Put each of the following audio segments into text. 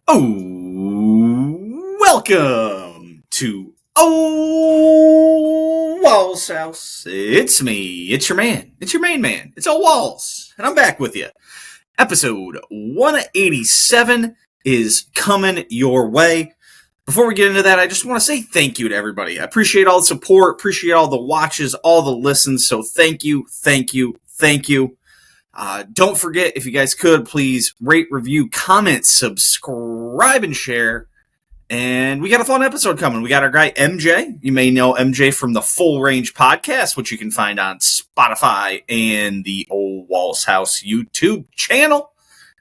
Oh, welcome to Ole Walls House. It's me. It's your man. It's your main man. It's Ole Walls, and I'm back with you. Episode 187 is coming your way. Before we get into that, I just want to say thank you to everybody. I appreciate all the support, appreciate all the watches, all the listens, so thank you, thank you, thank you. Don't forget, if you guys could, please rate, review, comment, subscribe, and share. And we got a fun episode coming. We got our guy MJ. You may know MJ from the Full Range Podcast, which you can find on Spotify and the Ole Walls House YouTube channel.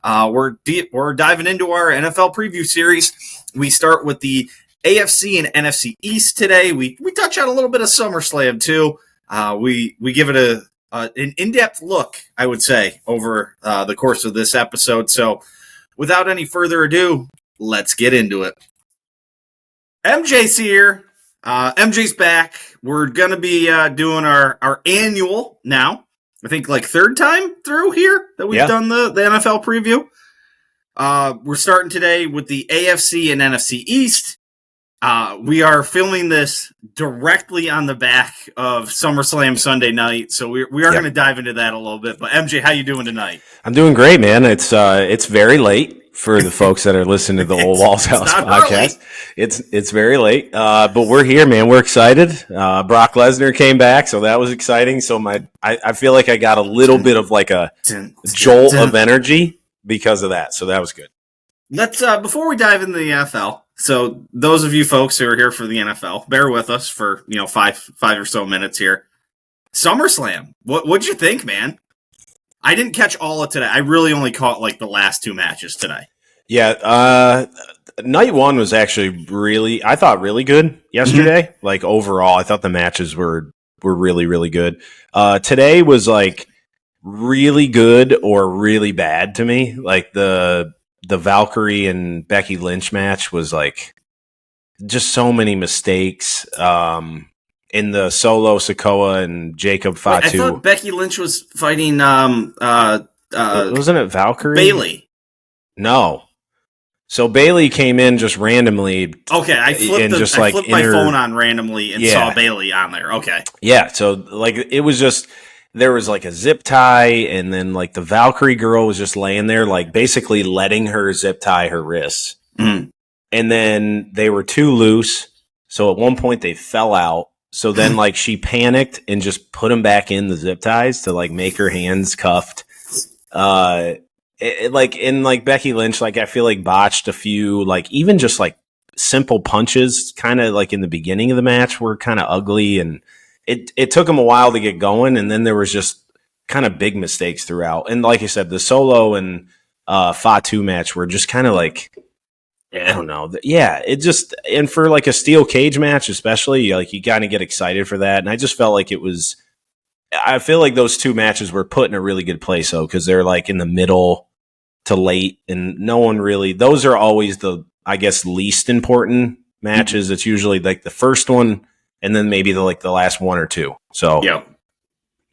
We're diving into our NFL preview series. We start with the AFC and NFC East today. We touch on a little bit of SummerSlam too. We give it an in-depth look, I would say, over the course of this episode. So without any further ado, let's get into it. MJ's here. MJ's back. We're going to be doing our annual now. I think like third time through here that we've done the NFL preview. We're starting today with the AFC and NFC East. We are filming this directly on the back of SummerSlam Sunday night, so we are going to dive into that a little bit. But MJ, how you doing tonight? I'm doing great, man. It's very late for the folks that are listening to the Ole Walls House podcast. It's very late, but we're here, man. We're excited. Brock Lesnar came back, so that was exciting. So I feel like I got a little bit of like a jolt of energy because of that. So that was good. Let's before we dive into the NFL. So those of you folks who are here for the NFL, bear with us for five or so minutes here. SummerSlam. What'd you think, man? I didn't catch all of today. I really only caught like the last two matches today. Yeah, night one was actually I thought really good yesterday. Mm-hmm. Like overall, I thought the matches were really, really good. Today was like really good or really bad to me. Like the Valkyrie and Becky Lynch match was like just so many mistakes. In the Solo Sikoa and Jacob Fatu. I thought Becky Lynch was fighting wasn't it Valkyrie? Bailey. No. So Bailey came in just randomly. Okay, I flipped my phone on randomly and saw Bailey on there. Okay. Yeah, so like it was just there was like a zip tie, and then like the Valkyrie girl was just laying there, like basically letting her zip tie her wrists. Mm. And then they were too loose. So at one point they fell out. So then like she panicked and just put them back in the zip ties to like make her hands cuffed. Like Becky Lynch, like I feel like botched a few, like even just like simple punches kind of like in the beginning of the match were kind of ugly, and it took them a while to get going, and then there was just kind of big mistakes throughout. And like I said, the Solo and Fatu match were just kind of like, I don't know. Yeah, it just, and for like a steel cage match, especially, like you kind of get excited for that. And I just felt like I feel like those two matches were put in a really good place though, because they're like in the middle to late, and no one really, those are always the, I guess, least important matches. Mm-hmm. It's usually like the first one and then maybe the last one or two. So yeah.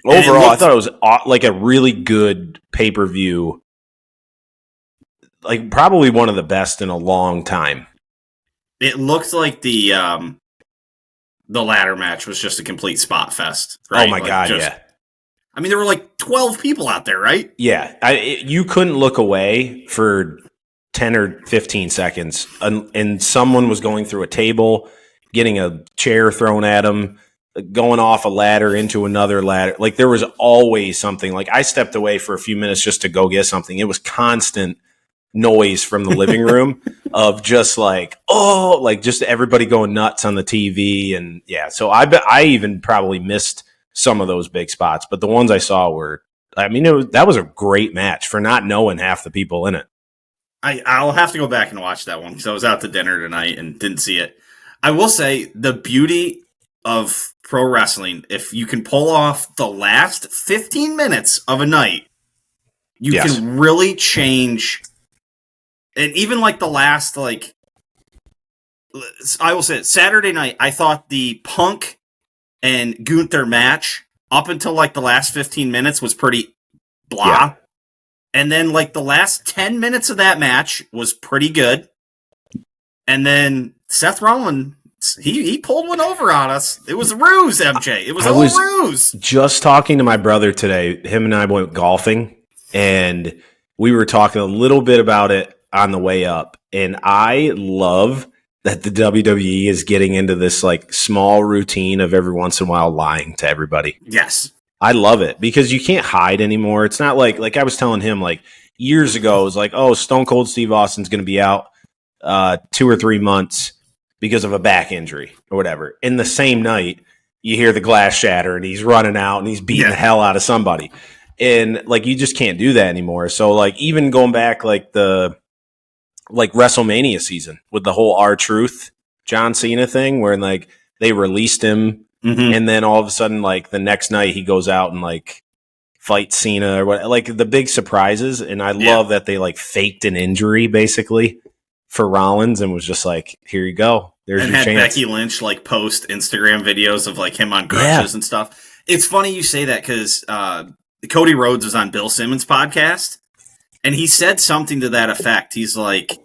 Overall, I thought it was like a really good pay-per-view. Like probably one of the best in a long time. It looked like the ladder match was just a complete spot fest. Right? Oh my God, yeah. I mean, there were like 12 people out there, right? Yeah. You couldn't look away for 10 or 15 seconds. And someone was going through a table, getting a chair thrown at them, going off a ladder into another ladder. Like there was always something. Like I stepped away for a few minutes just to go get something. It was constant noise from the living room of just like, like just everybody going nuts on the TV. And yeah, so I even probably missed some of those big spots, but the ones I saw were, I mean, that was a great match for not knowing half the people in it. I'll have to go back and watch that one because I was out to dinner tonight and didn't see it. I will say the beauty of pro wrestling, if you can pull off the last 15 minutes of a night, you can really change. And even like the last, like, I will say it, Saturday night, I thought the Punk and Gunther match up until like the last 15 minutes was pretty blah. Yeah. And then like the last 10 minutes of that match was pretty good. And then Seth Rollins, he pulled one over on us. It was a ruse, MJ. It was a ruse. Just talking to my brother today. Him and I went golfing, and we were talking a little bit about it on the way up. And I love that the WWE is getting into this like small routine of every once in a while lying to everybody. Yes. I love it because you can't hide anymore. It's not like I was telling him like years ago, it was like, oh, Stone Cold Steve Austin's going to be out 2 or 3 months because of a back injury or whatever. In the same night, you hear the glass shatter and he's running out and he's beating the hell out of somebody. And like, you just can't do that anymore. So like, even going back like the WrestleMania season with the whole R-Truth John Cena thing where like they released him and then all of a sudden like the next night he goes out and like fights Cena or what, like the big surprises. And I love that they like faked an injury basically for Rollins and was just like, here you go. There's your chance. And had Becky Lynch like post Instagram videos of like him on crutches and stuff. It's funny you say that because Cody Rhodes was on Bill Simmons' podcast and he said something to that effect. He's like,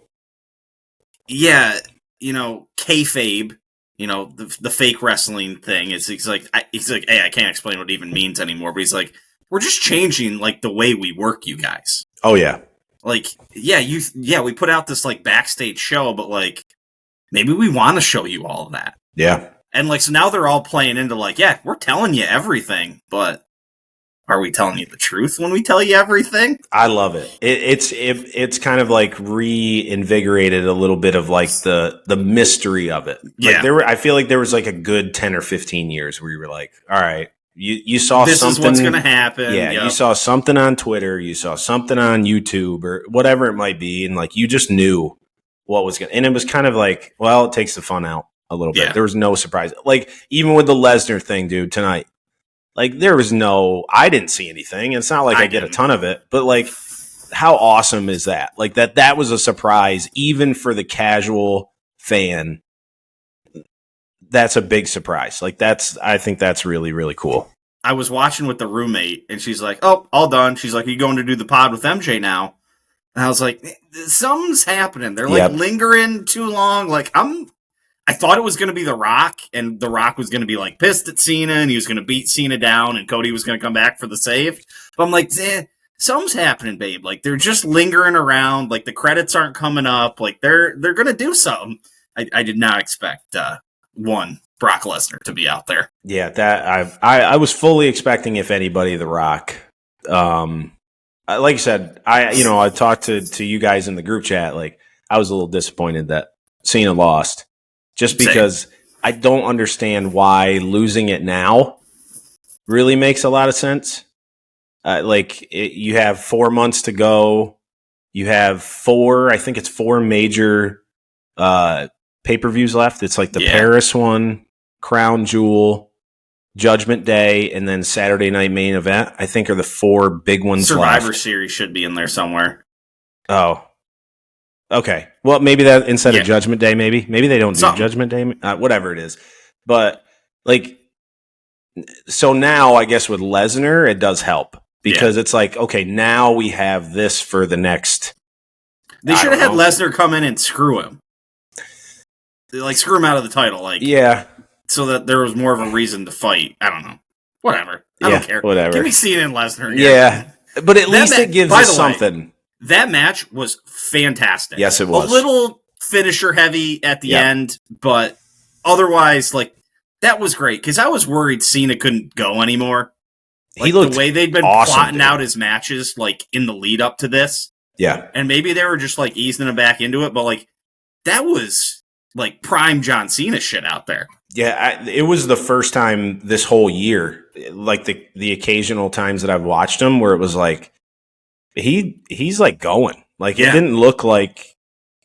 yeah, you know, kayfabe, you know, the fake wrestling thing. He's like, hey, I can't explain what it even means anymore. But he's like, we're just changing like the way we work, you guys. Oh yeah. Like, we put out this like backstage show, but like maybe we want to show you all of that. Yeah. And like, so now they're all playing into like, yeah, we're telling you everything, but are we telling you the truth when we tell you everything? I love it. It's kind of like reinvigorated a little bit of like the mystery of it. Yeah. Like I feel like there was like a good 10 or 15 years where you were like, all right, you saw this something. This is what's going to happen. Yeah. Yep. You saw something on Twitter. You saw something on YouTube or whatever it might be. And like, you just knew what was going to, and it was kind of like, well, it takes the fun out a little bit. There was no surprise. Like even with the Lesnar thing, dude, tonight, like there was I didn't see anything. It's not like I get a ton of it, but like how awesome is that? Like that was a surprise, even for the casual fan. That's a big surprise. Like I think that's really, really cool. I was watching with the roommate and she's like, oh, all done. She's like, are you going to do the pod with MJ now? And I was like, something's happening. They're like lingering too long. Like I thought it was going to be The Rock, and The Rock was going to be like pissed at Cena, and he was going to beat Cena down, and Cody was going to come back for the save. But I'm like, something's happening, babe. Like they're just lingering around. Like the credits aren't coming up. Like they're going to do something. I did not expect Brock Lesnar to be out there. Yeah, that I was fully expecting, if anybody, The Rock. Like you said, I talked to you guys in the group chat. Like I was a little disappointed that Cena lost. Just because I don't understand why losing it now really makes a lot of sense. You have 4 months to go. You have four major pay-per-views left. It's like the Paris one, Crown Jewel, Judgment Day, and then Saturday Night Main Event, I think are the four big ones left. Survivor Series should be in there somewhere. Oh. Okay. Well, maybe that instead of Judgment Day, maybe they don't do Judgment Day, whatever it is. But like, so now I guess with Lesnar, it does help because it's like, okay, now we have this for the next. They should have had Lesnar come in and screw him. Like screw him out of the title. Like, so that there was more of a reason to fight. I don't know. Whatever. I don't care. Whatever. Give me Cena and Lesnar again. Yeah. But at least it gives us something. That match was fantastic. Yes, it was. A little finisher heavy at the end, but otherwise, like, that was great. Because I was worried Cena couldn't go anymore. Like, he looked the way they'd been plotting out his matches, like, in the lead up to this. Yeah. And maybe they were just, like, easing him back into it, but, like, that was, like, prime John Cena shit out there. Yeah, it was the first time this whole year, like, the occasional times that I've watched him where it was like, he's like going. Like it didn't look like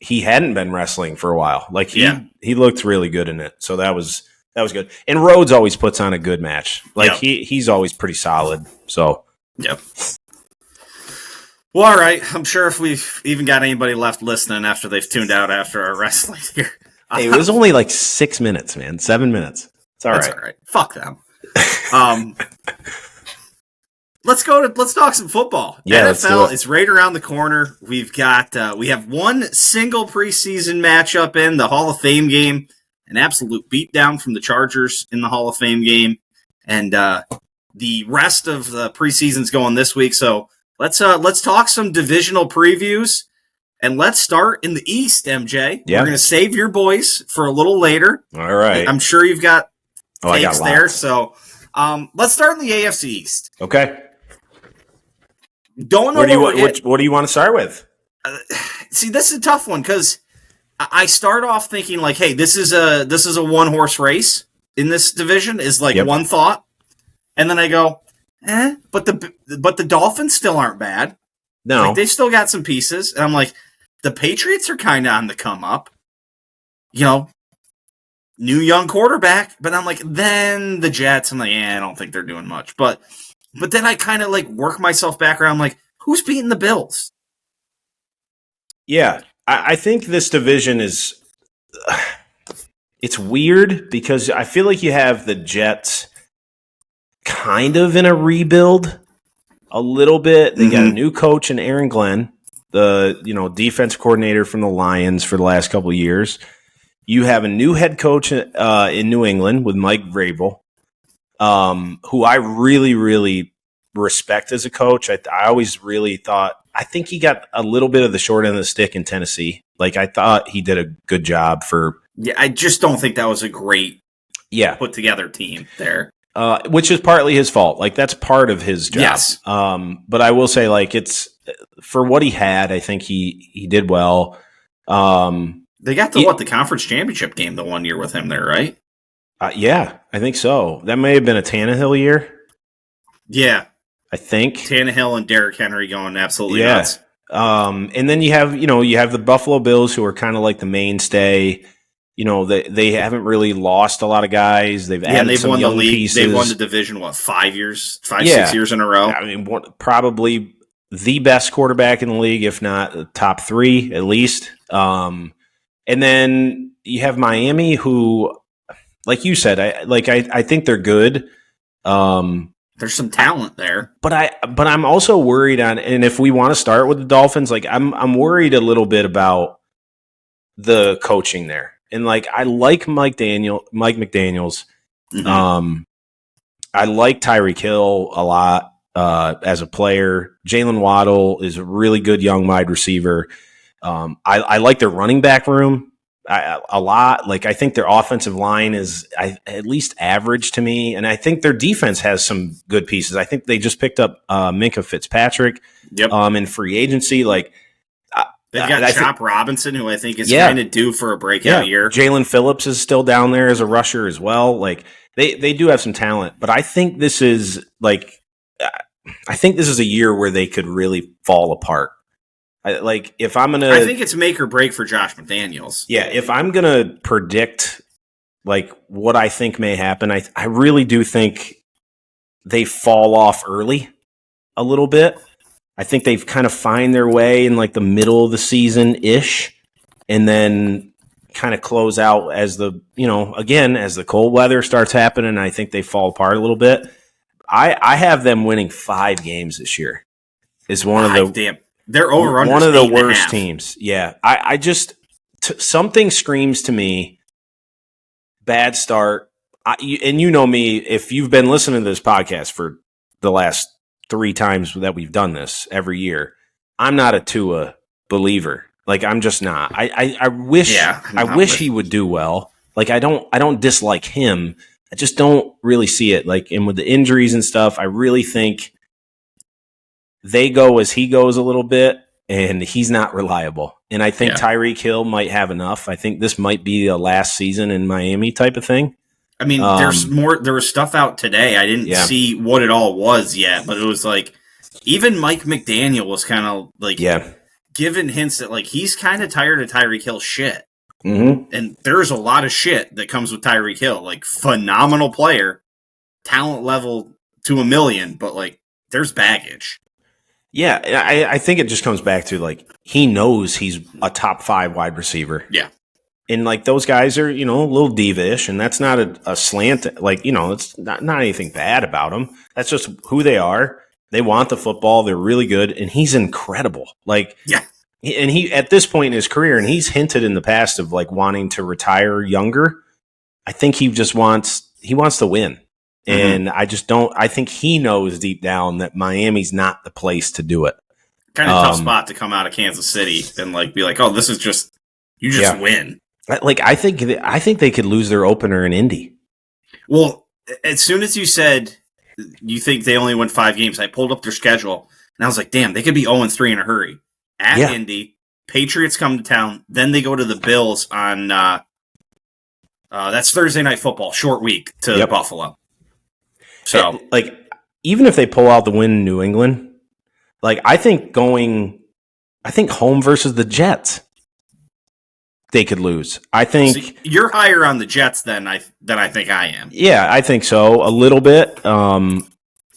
he hadn't been wrestling for a while. Like he looked really good in it. So that was good. And Rhodes always puts on a good match. Like he's always pretty solid. So well, all right. I'm sure if we've even got anybody left listening after they've tuned out after our wrestling here. Hey, it was only like 6 minutes, man. 7 minutes. It's all right. All right. Fuck them. let's talk some football. Yeah, NFL is right around the corner. We have one single preseason matchup in the Hall of Fame game, an absolute beatdown from the Chargers in the Hall of Fame game, and the rest of the preseason's going this week. So let's talk some divisional previews, and let's start in the East. MJ, We're going to save your boys for a little later. All right, I'm sure you've got takes there. Lots. So let's start in the AFC East. Okay. Don't know what do you want to start with? See, this is a tough one because I start off thinking like, hey, this is a one horse race in this division is like one thought, and then I go, but the Dolphins still aren't bad. No, like, they've still got some pieces, and I'm like, the Patriots are kind of on the come up, new young quarterback, but I'm like, then the Jets, I'm like, I don't think they're doing much, but then I kind of like work myself back around, like, who's beating the Bills? Yeah, I think this division is it's weird because I feel like you have the Jets kind of in a rebuild a little bit. They got a new coach in Aaron Glenn, the defense coordinator from the Lions for the last couple of years. You have a new head coach in New England with Mike Vrabel, who I really, really respect as a coach. I always really thought, I think he got a little bit of the short end of the stick in Tennessee. Like, I thought he did a good job for... Yeah, I just don't think that was a great put-together team there. Which is partly his fault. Like, that's part of his job. Yes. But I will say, like, it's... For what he had, I think he did well. They got the conference championship game the one year with him there, right? Yeah, I think so. That may have been a Tannehill year. Yeah. I think Tannehill and Derrick Henry going absolutely nuts. And then you have the Buffalo Bills, who are kind of like the mainstay. They haven't really lost a lot of guys. They've added some young pieces. They've won the division 6 years in a row. I mean, probably the best quarterback in the league, if not the top three at least. And then you have Miami, who, like you said, I think they're good. There's some talent there, but I'm also worried on. And if we want to start with the Dolphins, like I'm worried a little bit about the coaching there. And like I like Mike McDaniels. Mm-hmm. I like Tyreek Hill a lot as a player. Jalen Waddle is a really good young wide receiver. I like their running back room a lot. Like, I think their offensive line is at least average to me, and I think their defense has some good pieces. I think they just picked up Minkah Fitzpatrick in free agency. Like, they've got Chop Robinson, who I think is kind of due for a breakout year. Jalen Phillips is still down there as a rusher as well. Like, they do have some talent, but I think this is a year where they could really fall apart. I think it's make or break for Josh McDaniels. Yeah, if I'm gonna predict like what I think may happen, I really do think they fall off early a little bit. I think they've kind of find their way in like the middle of the season ish, and then kind of close out as the cold weather starts happening. I think they fall apart a little bit. I have them winning 5 games this year. It's one of the they're over one of the worst teams. Yeah, I just something screams to me bad start. And you know me, if you've been listening to this podcast for the last 3 times that we've done this every year, I'm not a Tua believer. Like, I'm just not. I wish he would do well. Like, I don't dislike him. I just don't really see it. Like, and with the injuries and stuff, I really think they go as he goes a little bit, and he's not reliable. And I think Tyreek Hill might have enough. I think this might be the last season in Miami type of thing. I mean, there's more. There was stuff out today. I didn't see what it all was yet, but it was like even Mike McDaniel was kind of like giving hints that like he's kind of tired of Tyreek Hill shit. Mm-hmm. And there's a lot of shit that comes with Tyreek Hill. Like, phenomenal player, talent level to a million, but like there's baggage. Yeah, I think it just comes back to, like, he knows he's a top 5 wide receiver. Yeah. And, like, those guys are, a little diva-ish, and that's not a slant. Like, it's not anything bad about them. That's just who they are. They want the football. They're really good, and he's incredible. Like, yeah. And he at this point in his career, and he's hinted in the past of like wanting to retire younger. I think he just wants to win. And I just don't. I think he knows deep down that Miami's not the place to do it. Kind of tough spot to come out of Kansas City and like be like, oh, this is just you just win. Like I think they could lose their opener in Indy. Well, as soon as you said you think they only win 5 games, I pulled up their schedule and I was like, damn, they could be 0-3 in a hurry. At Indy, Patriots come to town, then they go to the Bills on that's Thursday Night Football, short week to Buffalo. So, like, even if they pull out the win in New England, like I think home versus the Jets, they could lose. I think so you're higher on the Jets than I think I am. Yeah, I think so, a little bit.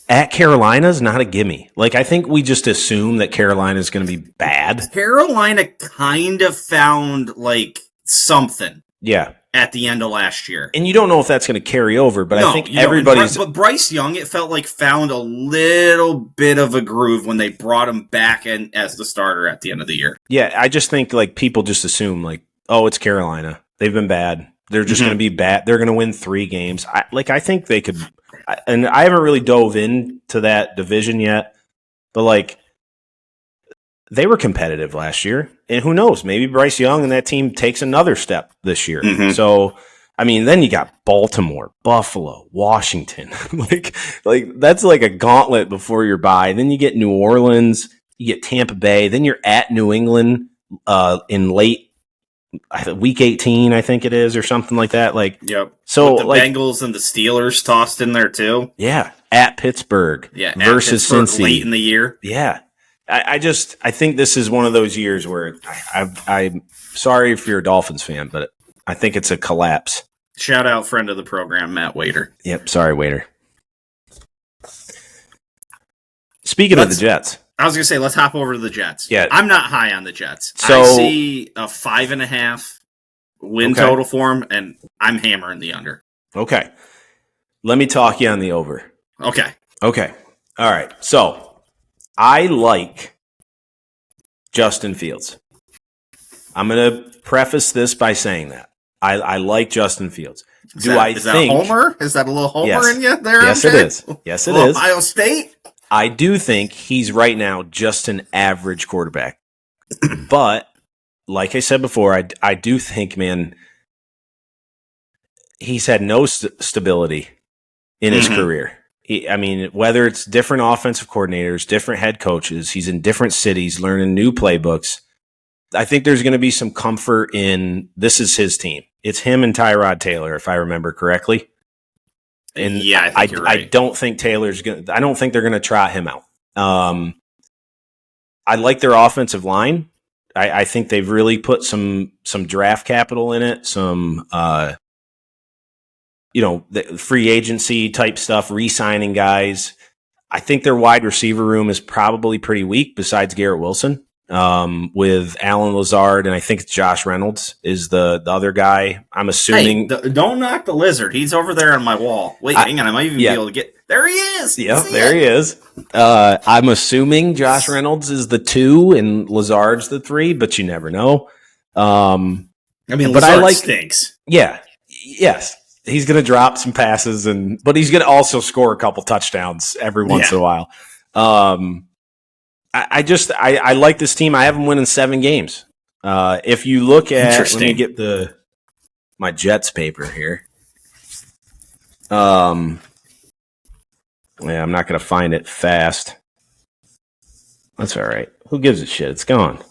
At Carolina's not a gimme. Like I think we just assume that Carolina's going to be bad. Carolina kind of found like something. Yeah. At the end of last year. And you don't know if that's going to carry over, but I think everybody's... But Bryce Young, it felt like found a little bit of a groove when they brought him back in as the starter at the end of the year. Yeah, I just think like people just assume like, oh, it's Carolina. They've been bad. They're just going to be bad. They're going to win 3 games. I think they could... And I haven't really dove into that division yet, but like... They were competitive last year, and who knows? Maybe Bryce Young and that team takes another step this year. So, I mean, then you got Baltimore, Buffalo, Washington. like that's like a gauntlet before your bye. Then you get New Orleans, you get Tampa Bay. Then you're at New England in late week 18, I think it is, or something like that. Like, yep. So with the like, Bengals and the Steelers tossed in there too. Yeah, at Pittsburgh. Yeah, versus Cincy late in the year. Yeah. I think this is one of those years where I'm sorry if you're a Dolphins fan, but I think it's a collapse. Shout out friend of the program, Matt Waiter. Yep. Sorry, Waiter. Speaking of the Jets. I was going to say, let's hop over to the Jets. Yeah. I'm not high on the Jets. So, I see a 5.5 win total for them, and I'm hammering the under. Okay. Let me talk you on the over. Okay. All right. So, I like Justin Fields. I'm going to preface this by saying that. I like Justin Fields. Is that a homer? Is that a little homer in you there? Yes, it is. Yes, it is. Ohio State? I do think he's right now just an average quarterback. But, like I said before, I do think, man, he's had no stability in his career. Whether it's different offensive coordinators, different head coaches, he's in different cities, learning new playbooks. I think there's going to be some comfort in this is his team. It's him and Tyrod Taylor, if I remember correctly. And yeah, I think you're right. I don't think Taylor's going. I don't think they're going to trot him out. I like their offensive line. I think they've really put some draft capital in it. Some the free agency type stuff, re-signing guys. I think their wide receiver room is probably pretty weak besides Garrett Wilson, with Alan Lazard, and I think it's Josh Reynolds is the other guy. I'm assuming. Hey, don't knock the lizard. He's over there on my wall. Wait, hang on. I might even be able to get. There he is. Yeah, there he is. I'm assuming Josh Reynolds is the 2 and Lazard's the 3, but you never know. Lazard stinks. Yeah. Yes. He's going to drop some passes, but he's going to also score a couple touchdowns every once in a while. I like this team. I have them winning 7 games. If you look at, let me get my Jets paper here. I'm not going to find it fast. That's all right. Who gives a shit? It's gone.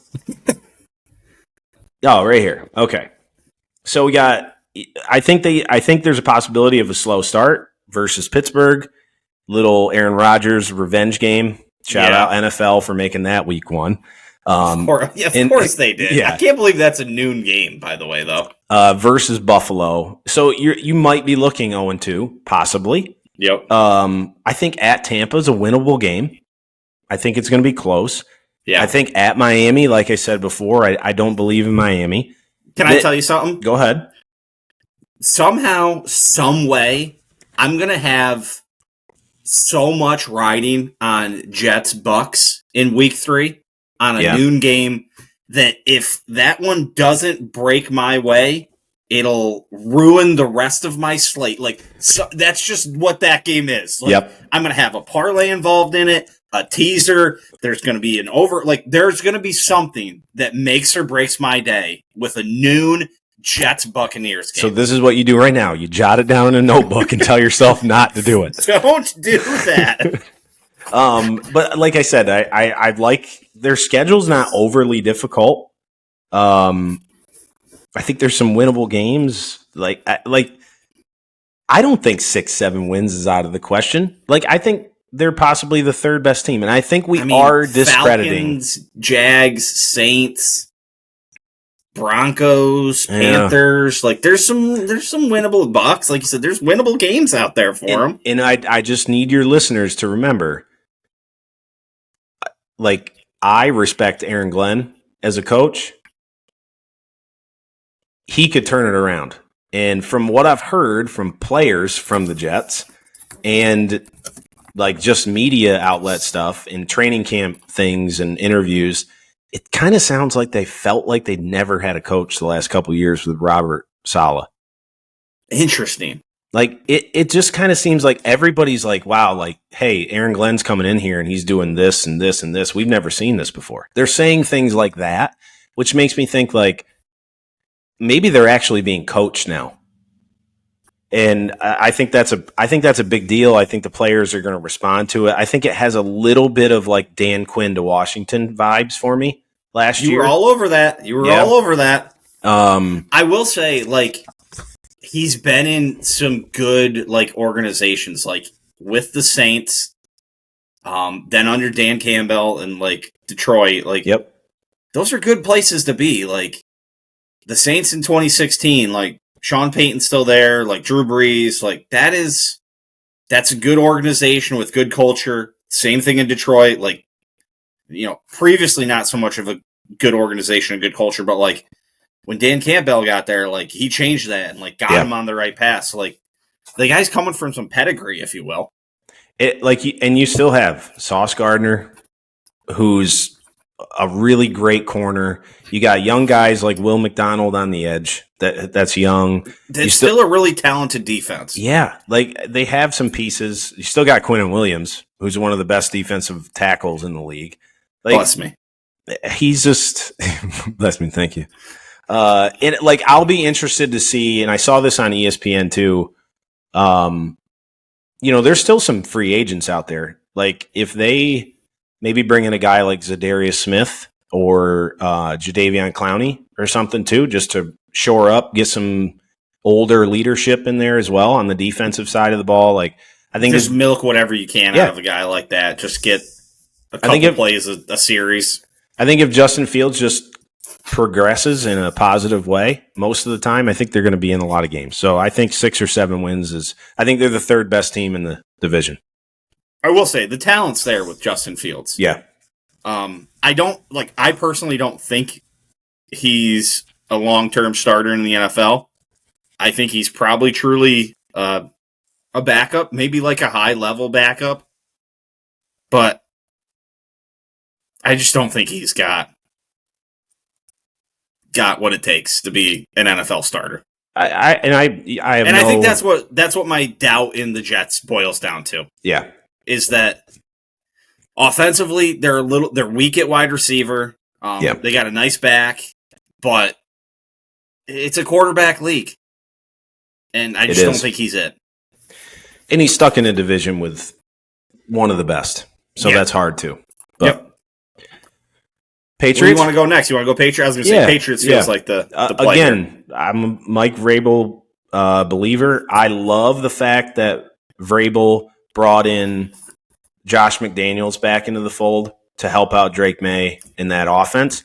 Oh, right here. Okay. So we got. I think there's a possibility of a slow start versus Pittsburgh. Little Aaron Rodgers revenge game. Shout out NFL for making that week 1. Of course they did. Yeah. I can't believe that's a noon game, by the way, though. Versus Buffalo. So you might be looking 0-2, possibly. Yep. I think at Tampa is a winnable game. I think it's going to be close. Yeah. I think at Miami, like I said before, I don't believe in Miami. Can I tell you something? Go ahead. Somehow, some way, I'm going to have so much riding on Jets Bucks in week 3 on a noon game that if that one doesn't break my way, it'll ruin the rest of my slate. Like, so that's just what that game is. Like, I'm going to have a parlay involved in it, a teaser. There's going to be there's going to be something that makes or breaks my day with a noon Jets Buccaneers game. So this is what you do right now. You jot it down in a notebook and tell yourself not to do it. Don't do that. But like I said, I like their schedule's not overly difficult. I think there's some winnable games. I don't think 6-7 wins is out of the question. Like, I think they're possibly the third best team, and I think we are discrediting Falcons, Jags, Saints, Broncos, Panthers. Like, there's some winnable Bucks. Like you said, there's winnable games out there for them. And I just need your listeners to remember, like, I respect Aaron Glenn as a coach. He could turn it around. And from what I've heard from players from the Jets and like just media outlet stuff and training camp things and interviews, it kind of sounds like they felt like they'd never had a coach the last couple of years with Robert Saleh. Interesting. Like, it just kind of seems like everybody's like, wow, like, hey, Aaron Glenn's coming in here and he's doing this and this and this. We've never seen this before. They're saying things like that, which makes me think like maybe they're actually being coached now. And I think that's a big deal. I think the players are going to respond to it. I think it has a little bit of like Dan Quinn to Washington vibes for me last year. You were all over that. All over that. I will say, like, he's been in some good like organizations, like with the Saints, then under Dan Campbell and like Detroit. Like, those are good places to be. Like the Saints in 2016, like Sean Payton's still there, like Drew Brees, like that's a good organization with good culture. Same thing in Detroit, like, you know, previously not so much of a good organization and good culture, but like when Dan Campbell got there, like he changed that and like got him on the right path. So like the guy's coming from some pedigree, if you will. And you still have Sauce Gardner, who's a really great corner. You got young guys like Will McDonald on the edge. That's young. It's still a really talented defense. Yeah, like they have some pieces. You still got Quinnen Williams, who's one of the best defensive tackles in the league. Like, bless me. He's just bless me. Thank you. And like I'll be interested to see. And I saw this on ESPN too. You know, there's still some free agents out there. Like if they maybe bring in a guy like Zadarius Smith or Jadeveon Clowney or something too, just to shore up, get some older leadership in there as well on the defensive side of the ball. Like I think just milk whatever you can out of a guy like that. Just get a couple plays a series. I think if Justin Fields just progresses in a positive way most of the time, I think they're going to be in a lot of games. So I think 6 or 7 wins I think they're the third best team in the division. I will say the talent's there with Justin Fields. Yeah. I personally don't think he's a long-term starter in the NFL. I think he's probably truly a backup, maybe like a high-level backup. But I just don't think he's got what it takes to be an NFL starter. I think that's what my doubt in the Jets boils down to. Yeah. Is that offensively they're weak at wide receiver. They got a nice back, but it's a quarterback league. And I just don't think he's it. And he's stuck in a division with one of the best. So that's hard too. But Patriots? Where do you want to go next? You want to go Patriots? I was going to say Patriots feels like the play. Again, I'm a Mike Vrabel believer. I love the fact that Vrabel brought in Josh McDaniels back into the fold to help out Drake May in that offense.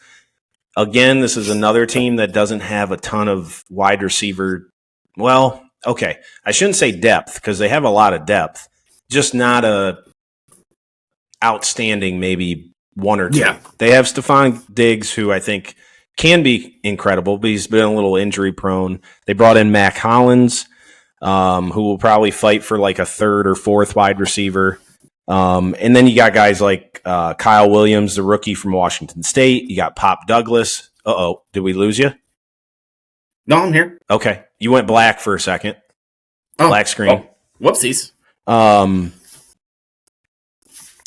Again, this is another team that doesn't have a ton of wide receiver. Well, okay, I shouldn't say depth because they have a lot of depth, just not a outstanding maybe one or two. Yeah. They have Stephon Diggs, who I think can be incredible, but he's been a little injury prone. They brought in Mac Hollins. who will probably fight for like a third or fourth wide receiver. And then you got guys like Kyle Williams, the rookie from Washington State. You got Pop Douglas. Uh-oh, did we lose you? No, I'm here. Okay. You went black for a second. Black screen. Whoopsies.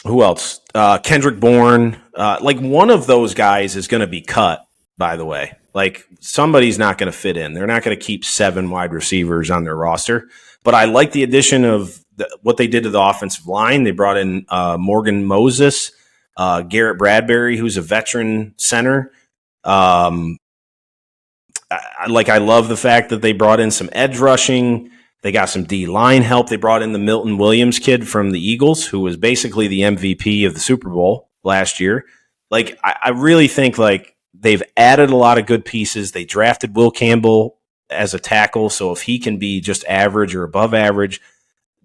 Who else? Kendrick Bourne. Like one of those guys is going to be cut, by the way. Like somebody's not going to fit in. They're not going to keep 7 wide receivers on their roster. But I like the addition of what they did to the offensive line. They brought in Morgan Moses, Garrett Bradbury, who's a veteran center. I love the fact that they brought in some edge rushing. They got some D-line help. They brought in the Milton Williams kid from the Eagles, who was basically the MVP of the Super Bowl last year. Like, I really think, like, they've added a lot of good pieces. They drafted Will Campbell as a tackle, so if he can be just average or above average,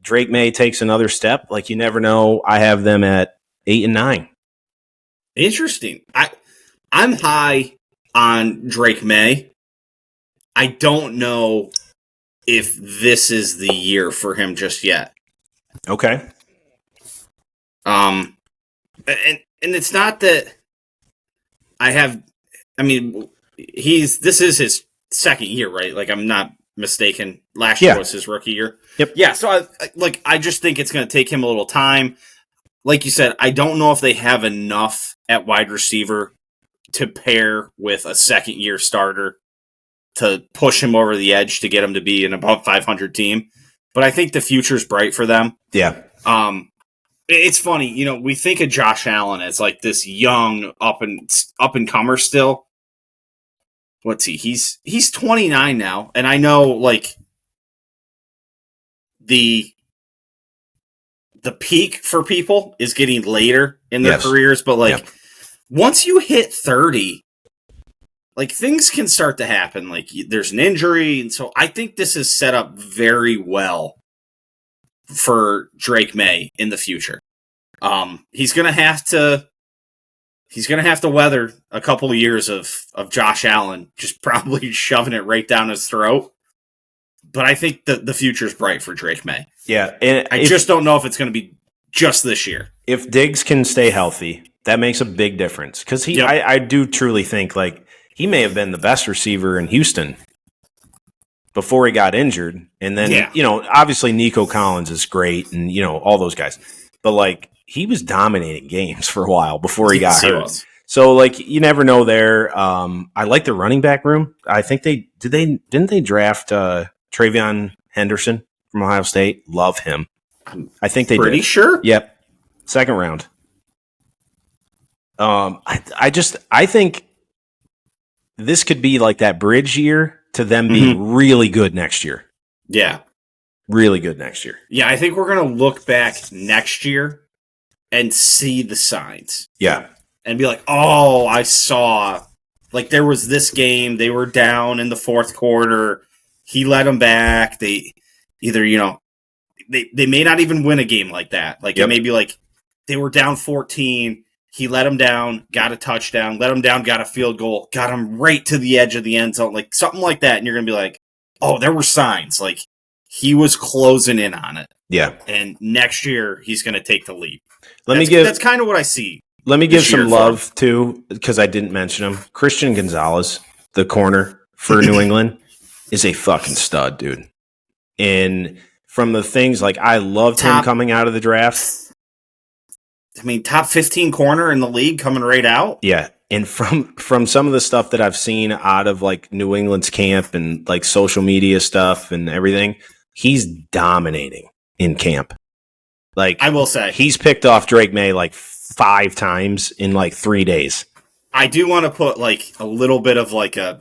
Drake May takes another step. Like, you never know. I have them at 8 and 9. Interesting. I'm high on Drake May. I don't know if this is the year for him just yet. Okay. And it's not that this is his second year, right? Like, I'm not mistaken. Last year was his rookie year. Yep. Yeah, so I just think it's going to take him a little time. Like you said, I don't know if they have enough at wide receiver to pair with a second-year starter to push him over the edge to get him to be an above 500 team. But I think the future's bright for them. Yeah. It's funny, we think of Josh Allen as like this young up and comer still. What's he? He's 29 now, and I know like the peak for people is getting later in their careers, but like once you hit 30, like things can start to happen. Like there's an injury, and so I think this is set up very well for Drake May in the future. He's gonna have to weather a couple of years of Josh Allen just probably shoving it right down his throat. But I think the future's bright for Drake May. Yeah, and I just don't know if it's going to be just this year. If Diggs can stay healthy, that makes a big difference. Because I do truly think like he may have been the best receiver in Houston before he got injured. And then, obviously Nico Collins is great and, all those guys. But like he was dominating games for a while before he got hurt. So like you never know there. I like the running back room. I think didn't they draft Travion Henderson from Ohio State? Love him. I think they pretty did. Sure. Yep. Second round. I think this could be like that bridge year to them being really good next year. Yeah. Really good next year. Yeah, I think we're going to look back next year and see the signs. Yeah. And be like, oh, I saw, like there was this game, they were down in the fourth quarter, he led them back, they either, they may not even win a game like that. Like it may be like they were down 14, he let them down, got a touchdown, let them down, got a field goal, got them right to the edge of the end zone, like something like that. And you're going to be like, oh, there were signs. Like he was closing in on it. Yeah. And next year he's going to take the lead. That's kind of what I see. Let me give some love too, because I didn't mention him. Christian Gonzalez, the corner for New England, is a fucking stud, dude. And from the things like I loved him coming out of the draft. I mean, top 15 corner in the league coming right out. Yeah. And from some of the stuff that I've seen out of like New England's camp and like social media stuff and everything, he's dominating in camp. Like I will say, he's picked off Drake May like 5 times in like 3 days. I do want to put like a little bit of like a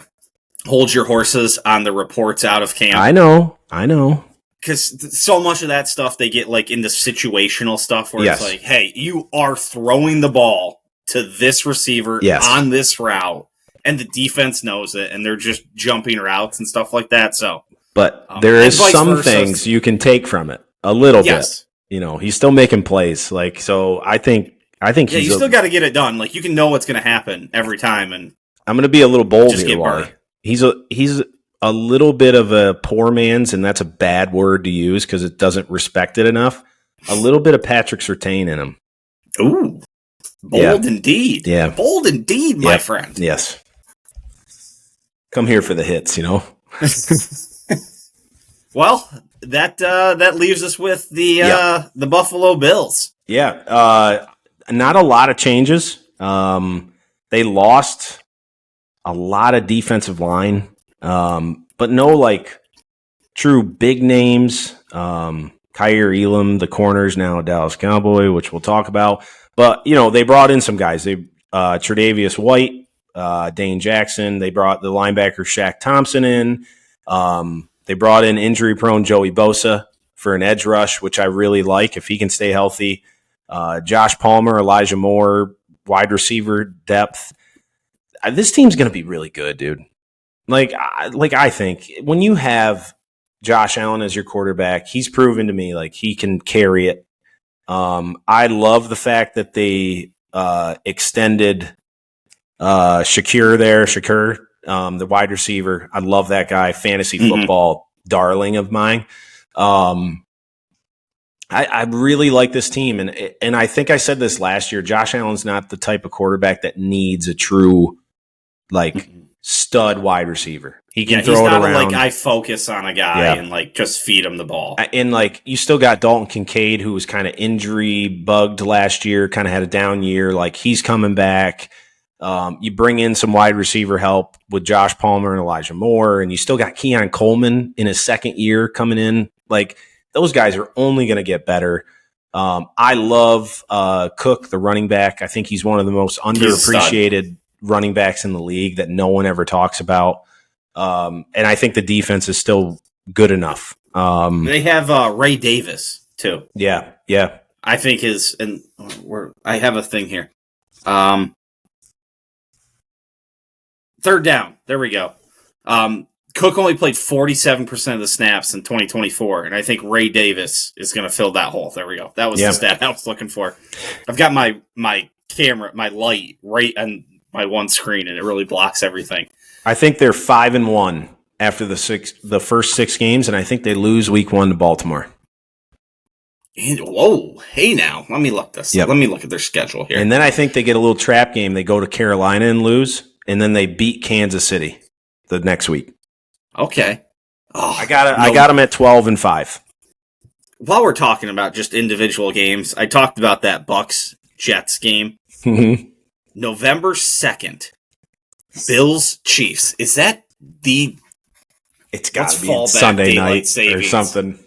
hold your horses on the reports out of camp. I know. Because so much of that stuff, they get like into situational stuff where it's like, hey, you are throwing the ball to this receiver on this route, and the defense knows it, and they're just jumping routes and stuff like that. So, but there is some things you can take from it a little bit. He's still making plays. Like, so I think you still got to get it done. Like, you can know what's going to happen every time. And I'm going to be a little bold here, Wally. He's a little bit of a poor man's, and that's a bad word to use because it doesn't respect it enough. A little bit of Patrick Surtain in him. Ooh, bold indeed. Yeah, bold indeed, my friend. Yes. Come here for the hits, Well, that leaves us with the Buffalo Bills. Yeah, not a lot of changes. They lost a lot of defensive line, but no true big names. Kyer Elam, the corner's now a Dallas Cowboy, which we'll talk about. But they brought in some guys. They Tre'Davious White, Dane Jackson. They brought the linebacker Shaq Thompson in. They brought in injury-prone Joey Bosa for an edge rush, which I really like if he can stay healthy. Josh Palmer, Elijah Moore, wide receiver depth. This team's going to be really good, dude. I think when you have Josh Allen as your quarterback, he's proven to me he can carry it. I love the fact that they extended Shakur, the wide receiver. I love that guy, fantasy football darling of mine. I really like this team, and I think I said this last year. Josh Allen's not the type of quarterback that needs a true stud wide receiver. He can throw it around. I focus on a guy and just feed him the ball. And you still got Dalton Kincaid, who was kind of injury bugged last year, kind of had a down year. He's coming back. You bring in some wide receiver help with Josh Palmer and Elijah Moore, and you still got Keon Coleman in his second year coming in. Those guys are only going to get better. I love Cook, the running back. I think he's one of the most underappreciated running backs in the league that no one ever talks about. And I think the defense is still good enough. They have Ray Davis too. Yeah. I think I have a thing here. Third down. There we go. Cook only played 47% of the snaps in 2024, and I think Ray Davis is going to fill that hole. There we go. That was the stat I was looking for. I've got my camera, my light right on my one screen, and it really blocks everything. I think they're 5-1 after the first 6 games, and I think they lose week 1 to Baltimore. Whoa. Hey, now. Let me look this. Yep. Let me look at their schedule here. And then I think they get a little trap game. They go to Carolina and lose, and then they beat Kansas City the next week. Okay. I got them at 12-5. While we're talking about just individual games, I talked about that Bucks-Jets game. November 2nd, Bills-Chiefs. Is that the... It's got to be Sunday night or something.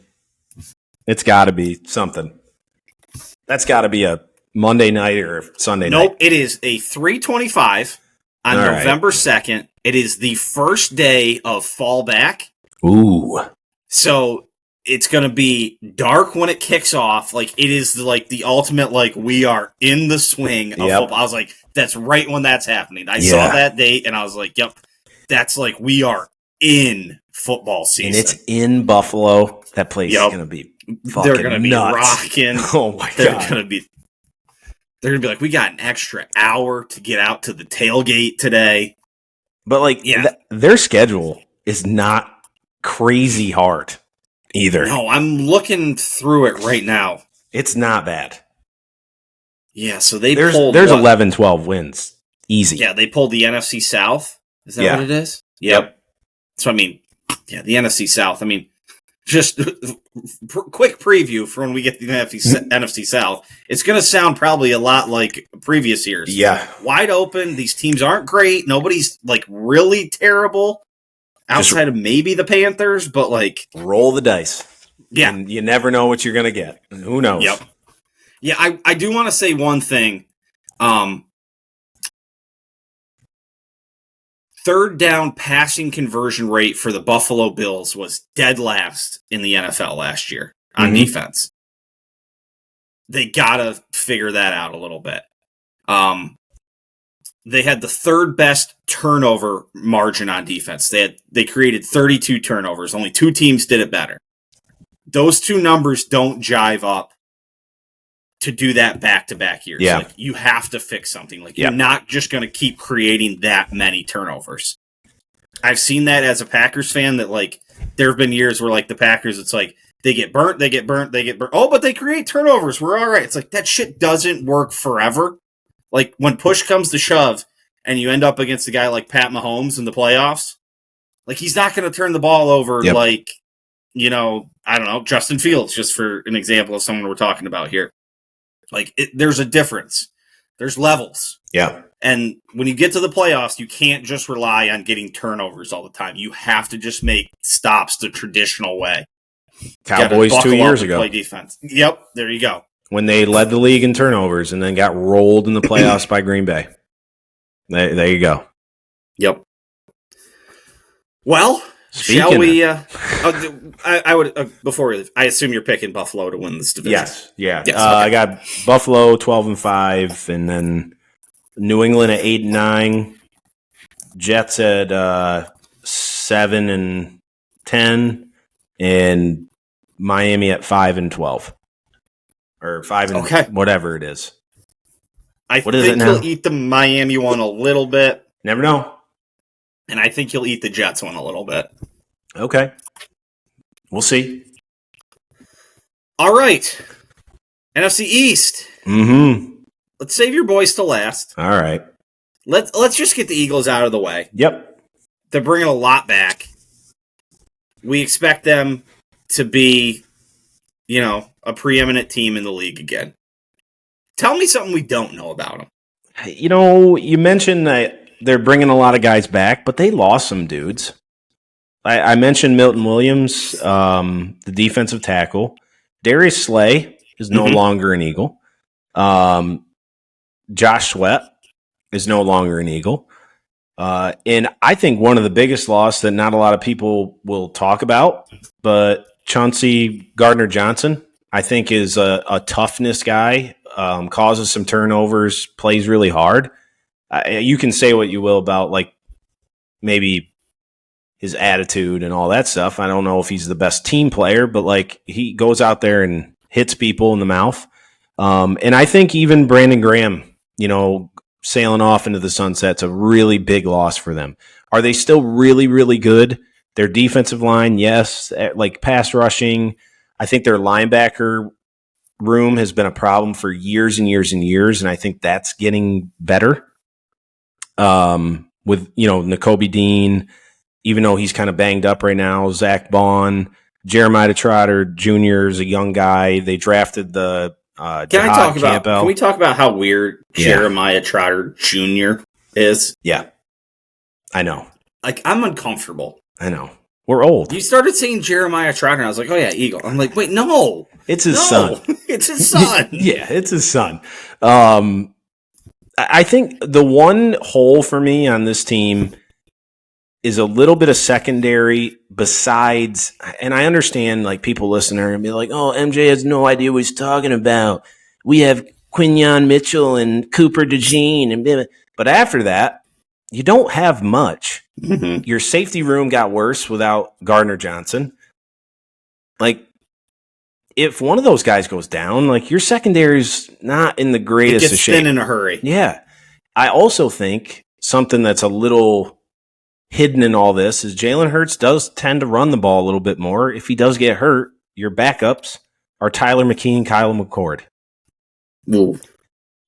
It's got to be something. That's got to be a Monday night or Sunday night. Nope, it is a 3:25 on November 2nd. It is the first day of fall back. Ooh. So it's going to be dark when it kicks off. It is the ultimate, we are in the swing of football. I was like, that's right when that's happening. I saw that date and I was like, yep, that's we are in football season. And it's in Buffalo. That place is going to be fucking They're going to be nuts. rocking. Oh my God. They're going to be we got an extra hour to get out to the tailgate today. But their schedule is not crazy hard either. No, I'm looking through it right now. It's not bad. Yeah, so there's 11-12 wins. Easy. Yeah, they pulled the NFC South. Is that what it is? Yep. So the NFC South. Just quick preview for when we get to the NFC South. It's going to sound probably a lot like previous years. Yeah. Wide open. These teams aren't great. Nobody's really terrible outside of maybe the Panthers, but roll the dice. Yeah. And you never know what you're going to get. Who knows? Yep. Yeah, I do want to say one thing. Third down passing conversion rate for the Buffalo Bills was dead last in the NFL last year on defense. They got to figure that out a little bit. They had the third best turnover margin on defense. They created 32 turnovers. Only 2 teams did it better. Those 2 numbers don't jive up to do that back-to-back years. Yeah. You have to fix something. You're not just going to keep creating that many turnovers. I've seen that as a Packers fan that, like, there have been years where, like, the Packers, it's like, they get burnt. Oh, but they create turnovers. We're all right. It's like, that shit doesn't work forever. Like, when push comes to shove and you end up against a guy like Pat Mahomes in the playoffs, like, he's not going to turn the ball over like, you know, I don't know, Justin Fields, just for an example of someone we're talking about here. Like, there's a difference. There's levels. Yeah. And when you get to the playoffs, you can't just rely on getting turnovers all the time. You have to just make stops the traditional way. Cowboys 2 years ago. Play defense. Yep, there you go. When they led the league in turnovers and then got rolled in the playoffs by Green Bay. There you go. Yep. Well, shall we? I would before I assume you're picking Buffalo to win this division. Yes. Yeah. Yes, okay. I got Buffalo 12-5, and then New England at 8-9, Jets at 7-10, and Miami at 5-12, or 5 and whatever it is. I think he'll eat the Miami one a little bit. Never know. And I think he'll eat the Jets one a little bit. Okay. We'll see. All right. NFC East. Mm-hmm. Let's save your boys to last. All right. Let's just get the Eagles out of the way. Yep. They're bringing a lot back. We expect them to be, you know, a preeminent team in the league again. Tell me something we don't know about them. You know, you mentioned that they're bringing a lot of guys back, but they lost some dudes. I mentioned Milton Williams, the defensive tackle. Darius Slay is no longer an Eagle. Josh Sweat is no longer an Eagle. And I think one of the biggest loss that not a lot of people will talk about, but Chauncey Gardner-Johnson, I think, is a toughness guy, causes some turnovers, plays really hard. You can say what you will about, like, maybe his attitude and all that stuff. I don't know if he's the best team player, but, like, he goes out there and hits people in the mouth. And I think even Brandon Graham, you know, sailing off into the sunset's a really big loss for them. Are they still really, really good? Their defensive line, yes. Like, pass rushing, I think their linebacker room has been a problem for years and years and years, and I think that's getting better. With, you know, Nakobe Dean, even though he's kind of banged up right now, Zach Bond, Jeremiah Trotter Jr. is a young guy. They drafted the Can we talk about how weird Jeremiah Trotter Jr. is? Yeah. I know. Like, I'm uncomfortable. I know. We're old. You started saying Jeremiah Trotter, and I was like, oh, yeah, Eagle. I'm like, wait, no. It's his son. It's his son. Yeah, it's his son. I think the one hole for me on this team is a little bit of secondary besides, and I understand, like, people listening and be like, oh, MJ has no idea what he's talking about. We have Quinyon Mitchell and Cooper DeJean, and but after that, you don't have much. Mm-hmm. Your safety room got worse without Gardner-Johnson. Like, if one of those guys goes down, like, your secondary's not in the greatest of shape. It gets thin in a hurry. Yeah. I also think something that's a little hidden in all this is Jalen Hurts does tend to run the ball a little bit more. If he does get hurt, your backups are Tyler McKee and Kyle McCord. Ooh.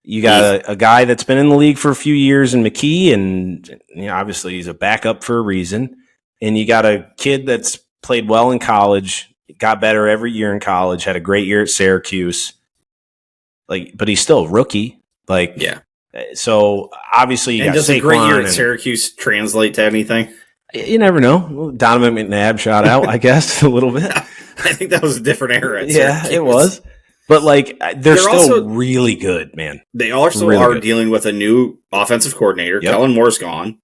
You got a guy that's been in the league for a few years in McKee, and, you know, obviously he's a backup for a reason. And you got a kid that's played well in college, got better every year in college, had a great year at Syracuse. Like, but he's still a rookie. Like, yeah. So obviously you got does Saquon. A great year at Syracuse translate to anything? You never know. Donovan McNabb shot out, I guess, a little bit. I think that was a different era. Yeah, it was. But, like, they're still also really good, man. They also really are dealing with a new offensive coordinator. Yep. Kellen Moore's gone.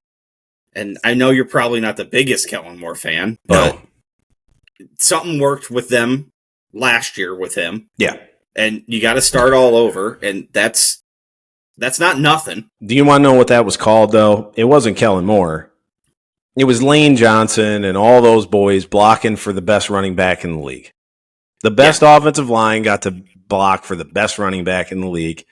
And I know you're probably not the biggest Kellen Moore fan, but something worked with them last year with him. Yeah. And you got to start all over, and that's not nothing. Do you want to know what that was called, though? It wasn't Kellen Moore. It was Lane Johnson and all those boys blocking for the best running back in the league. The best offensive line got to block for the best running back in the league.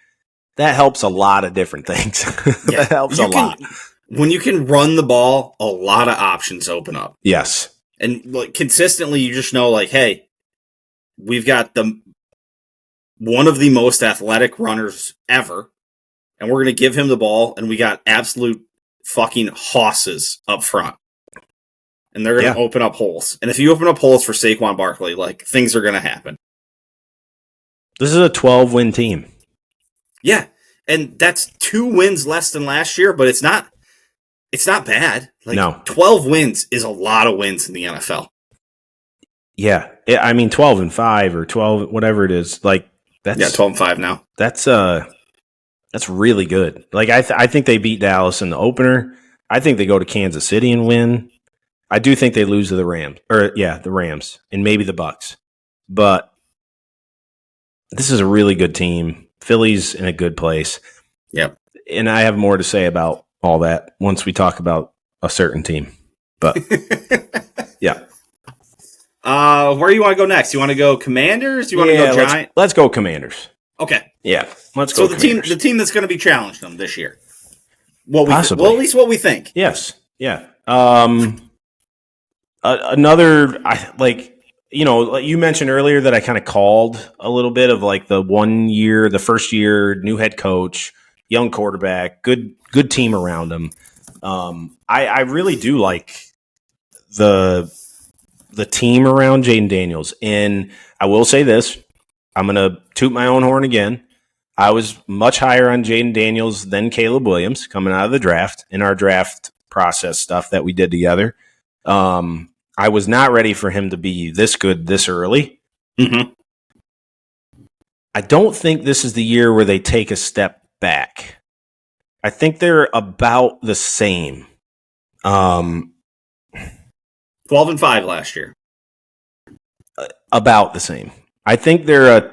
That helps a lot of different things. That helps a lot. when you can run the ball, a lot of options open up. Yes. And like, consistently, you just know, like, hey, we've got one of the most athletic runners ever, and we're going to give him the ball, and we got absolute fucking hosses up front. And they're going to open up holes. And if you open up holes for Saquon Barkley, like, things are going to happen. This is a 12-win team. Yeah. And that's 2 wins less than last year, but it's not bad. Like, no. 12 wins is a lot of wins in the NFL. Yeah. I mean, 12-5 or 12, whatever it is. Like, that's 12-5 now. That's really good. Like, I think they beat Dallas in the opener. I think they go to Kansas City and win. I do think they lose to the Rams, the Rams, and maybe the Bucks. But this is a really good team. Philly's in a good place. Yep. And I have more to say about all that once we talk about a certain team. But yeah. Where do you want to go next? You want to go Commanders? You want to go Giants? Let's go Commanders. Okay. Yeah. Let's go. So the team that's going to be challenged them this year. Possibly. At least what we think. Yes. Yeah. Another, you mentioned earlier that I kind of called a little bit of like the first year, new head coach, young quarterback, good team around him. I really do like the team around Jaden Daniels. And I will say this, I'm going to toot my own horn again. I was much higher on Jaden Daniels than Caleb Williams coming out of the draft in our draft process stuff that we did together. I was not ready for him to be this good this early. Mm-hmm. I don't think this is the year where they take a step back. I think they're about the same. 12-5 last year. About the same. I think they're a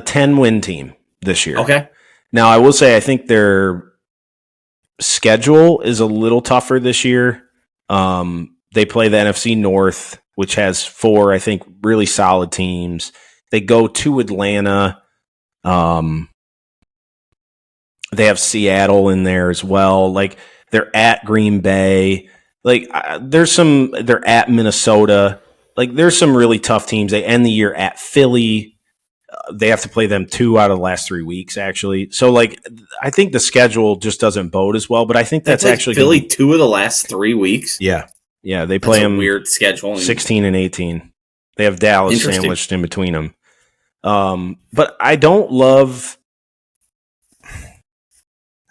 10-win team this year. Okay. Now, I will say I think their schedule is a little tougher this year. They play the NFC North, which has 4, I think, really solid teams. They go to Atlanta. They have Seattle in there as well. Like, they're at Green Bay. Like, they're at Minnesota. Like, there's some really tough teams. They end the year at Philly. They have to play them 2 out of the last 3 weeks, actually. So, like, I think the schedule just doesn't bode as well. But I think that's actually Philly 2 of the last 3 weeks. Yeah, they play them weird schedule. 16 and 18. They have Dallas sandwiched in between them. But I don't love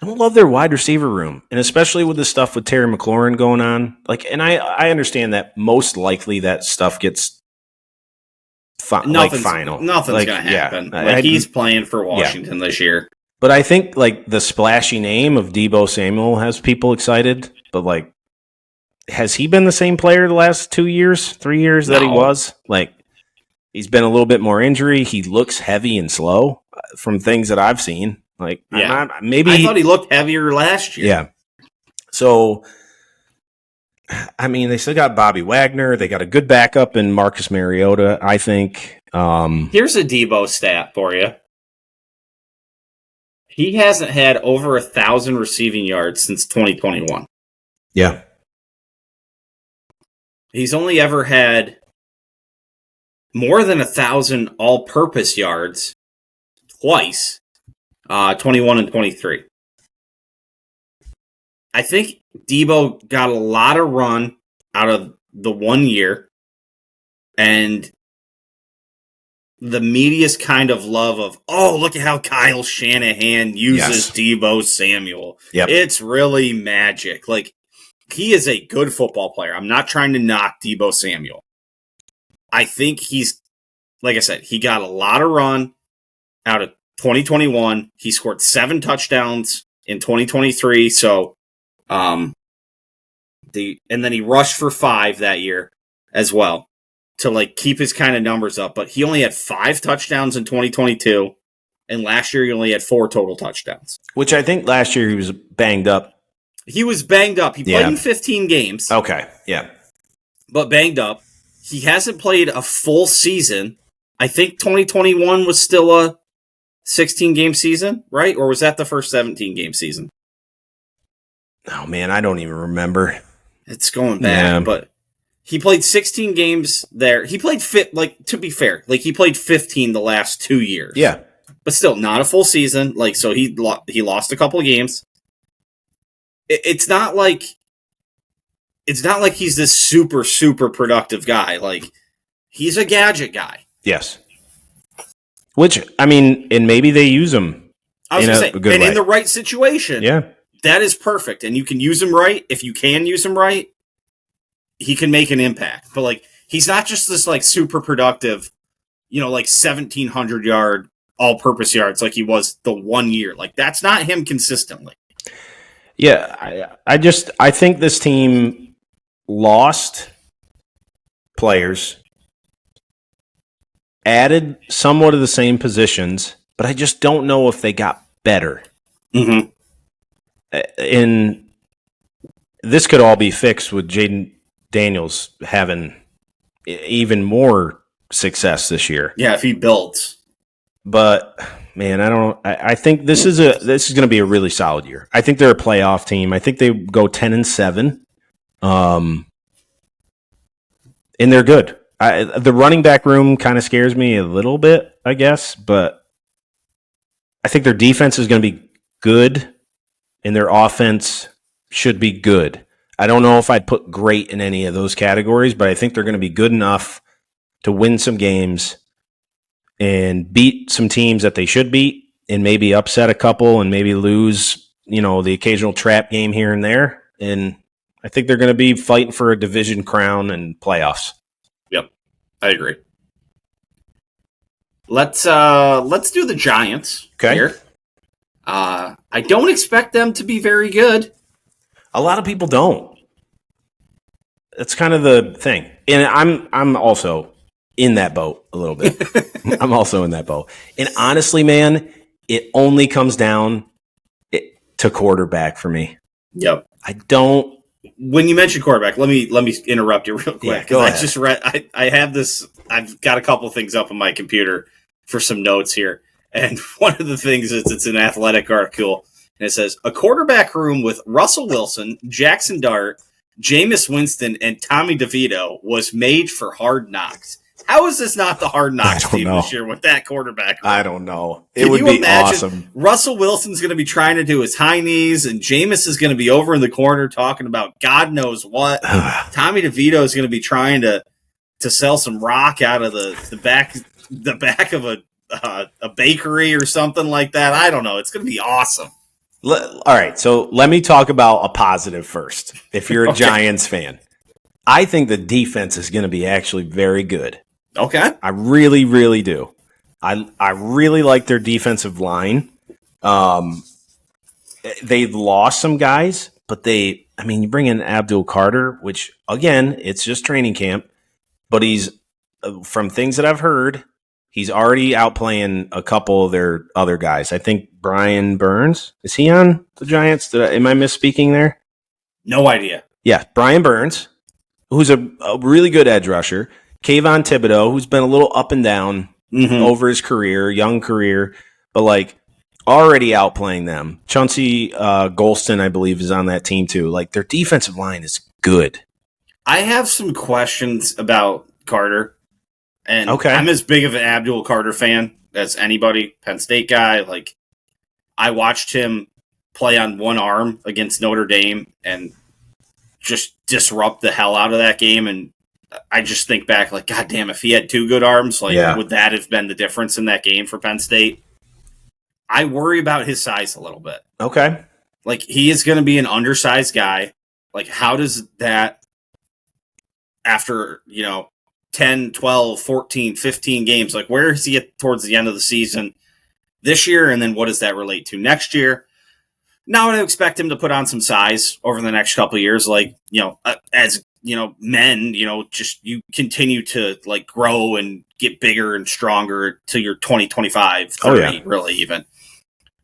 their wide receiver room, and especially with the stuff with Terry McLaurin going on. Like, and I understand that most likely that stuff gets final. Nothing's going to happen. He's playing for Washington this year. But I think like the splashy name of Deebo Samuel has people excited. But like, has he been the same player the last 2 years, 3 years that he was? Like, he's been a little bit more injury. He looks heavy and slow from things that I've seen. Like, maybe I thought he looked heavier last year. Yeah. So, I mean, they still got Bobby Wagner. They got a good backup in Marcus Mariota, I think. Here's a Deebo stat for you. He hasn't had over 1,000 receiving yards since 2021. Yeah. He's only ever had more than 1,000 all-purpose yards twice, 21 and 23. I think Deebo got a lot of run out of the 1 year, and the media's kind of love of, oh, look at how Kyle Shanahan uses Deebo Samuel. Yep. It's really magic. Like, he is a good football player. I'm not trying to knock Deebo Samuel. I think he's, like I said, he got a lot of run out of 2021. He scored 7 touchdowns in 2023. So, and then he rushed for 5 that year as well to like keep his kind of numbers up. But he only had 5 touchdowns in 2022, and last year he only had 4 total touchdowns. Which I think last year he was banged up. He was banged up. He played in 15 games. Okay, yeah. But banged up. He hasn't played a full season. I think 2021 was still a 16-game season, right? Or was that the first 17-game season? Oh, man, I don't even remember. It's going back, but he played 16 games there. He played to be fair, he played 15 the last 2 years. Yeah. But still, not a full season. So he lost a couple of games. It's not like he's this super, super productive guy. He's a gadget guy. Yes. Which, I mean, and maybe they use him in the right situation. Yeah. That is perfect. And you can use him right. If you can use him right, he can make an impact. But, he's not just this, super productive, 1,700 yard all-purpose yards like he was the 1 year. That's not him consistently. Yeah, I think this team lost players, added somewhat of the same positions, but I just don't know if they got better. Mm-hmm. And this could all be fixed with Jaden Daniels having even more success this year. Yeah, if he builds. But man, I think this is going to be a really solid year. I think they're a playoff team. I think they go 10-7. And they're good. The running back room kind of scares me a little bit, I guess, but I think their defense is going to be good and their offense should be good. I don't know if I'd put great in any of those categories, but I think they're going to be good enough to win some games and beat some teams that they should beat and maybe upset a couple and maybe lose, the occasional trap game here and there. And I think they're going to be fighting for a division crown and playoffs. Yep, I agree. Let's do the Giants here. I don't expect them to be very good. A lot of people don't. That's kind of the thing. And I'm also in that boat a little bit. I'm also in that boat. And honestly, man, it only comes down to quarterback for me. Yep. I don't. When you mention quarterback, let me interrupt you real quick. Yeah, I just read. I have this. I've got a couple things up on my computer for some notes here, and one of the things is it's an athletic article, and it says a quarterback room with Russell Wilson, Jackson Dart, Jameis Winston, and Tommy DeVito was made for Hard Knocks. How is this not the Hard Knocks team this year with that quarterback room? I don't know. It would be awesome. Russell Wilson's going to be trying to do his high knees, and Jameis is going to be over in the corner talking about God knows what. Tommy DeVito is going to be trying to sell some rock out of the back of a bakery or something like that. I don't know. It's going to be awesome. All right, so let me talk about a positive first. If you're a Giants fan, I think the defense is going to be actually very good. Okay. I really, really do. I really like their defensive line. They lost some guys, but you bring in Abdul Carter, which, again, it's just training camp. But he's, from things that I've heard, he's already outplaying a couple of their other guys. I think Brian Burns, is he on the Giants? Am I misspeaking there? No idea. Yeah, Brian Burns, who's a really good edge rusher. Kayvon Thibodeau, who's been a little up and down over his career, young career, but already outplaying them. Chauncey Golston, I believe, is on that team too. Their defensive line is good. I have some questions about Carter. And I'm as big of an Abdul Carter fan as anybody, Penn State guy. I watched him play on one arm against Notre Dame and just disrupt the hell out of that game. And I just think back, God damn, if he had two good arms, would that have been the difference in that game for Penn State? I worry about his size a little bit. Okay. He is going to be an undersized guy. How does that, after, 10, 12, 14, 15 games, where is he at towards the end of the season this year? And then what does that relate to next year? Now I expect him to put on some size over the next couple of years. As men, just you continue to grow and get bigger and stronger to your 20, 25, 30, really even.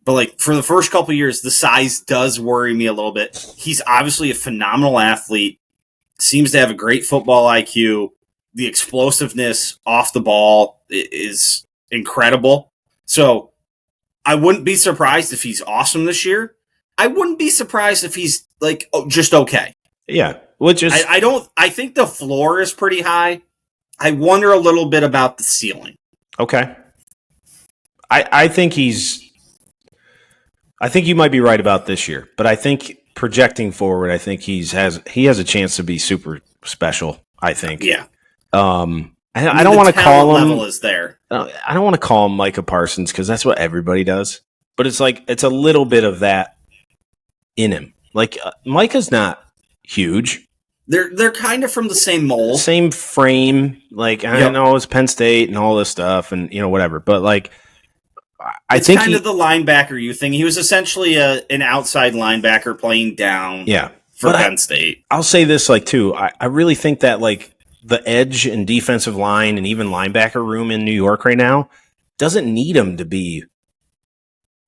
But for the first couple of years, the size does worry me a little bit. He's obviously a phenomenal athlete, seems to have a great football IQ. The explosiveness off the ball is incredible. So I wouldn't be surprised if he's awesome this year. I wouldn't be surprised if he's like just okay. Yeah, which is I think the floor is pretty high. I wonder a little bit about the ceiling. okay. I think you might be right about this year, but I think projecting forward, I think he has a chance to be super special. I think. Yeah. I don't want to call him. Level is there. I don't want to call him Micah Parsons because that's what everybody does. But it's like it's a little bit of that in him. Like Micah's not huge. They're kind of from the same mold, same frame. Like I know it's Penn State and all this stuff, and whatever. But like, it's think kind of the linebacker you thing. He was essentially an outside linebacker playing down. Yeah, for Penn State. I'll say this too. I really think that like the edge and defensive line and even linebacker room in New York right now doesn't need him to be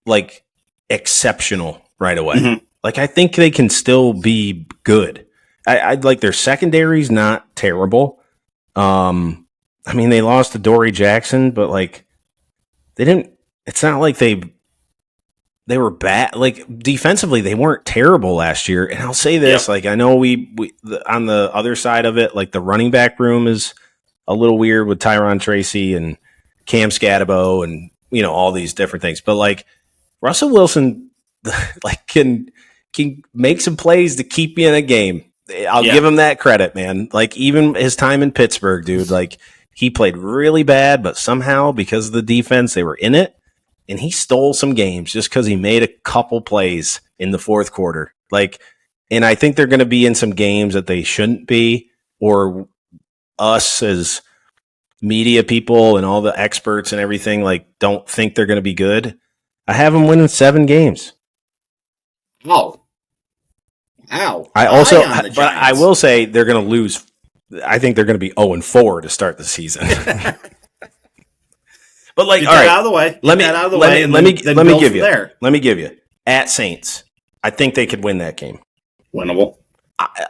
like exceptional right away. Mm-hmm. Like I think they can still be good. I'd like their secondary's not terrible. I mean they lost to Dory Jackson, but like they didn't. It's not like they were bad. Like defensively, they weren't terrible last year. And I'll say this: like I know we on the other side of it, like the running back room is a little weird with Tyron Tracy and Cam Scatabo and all these different things. But like Russell Wilson, like can make some plays to keep you in a game. I'll give him that credit, man. Like even his time in Pittsburgh, dude, like he played really bad, but somehow because of the defense, they were in it, and he stole some games just because he made a couple plays in the fourth quarter. Like, and I think they're going to be in some games that they shouldn't be, or us as media people and all the experts and everything, like, don't think they're going to be good. I have them winning 7 games. Oh. Ow. I will say they're going to lose. I think they're going to be 0-4 to start the season. But like, get all right, out of the way. Let me give you at Saints. I think they could win that game. Winnable.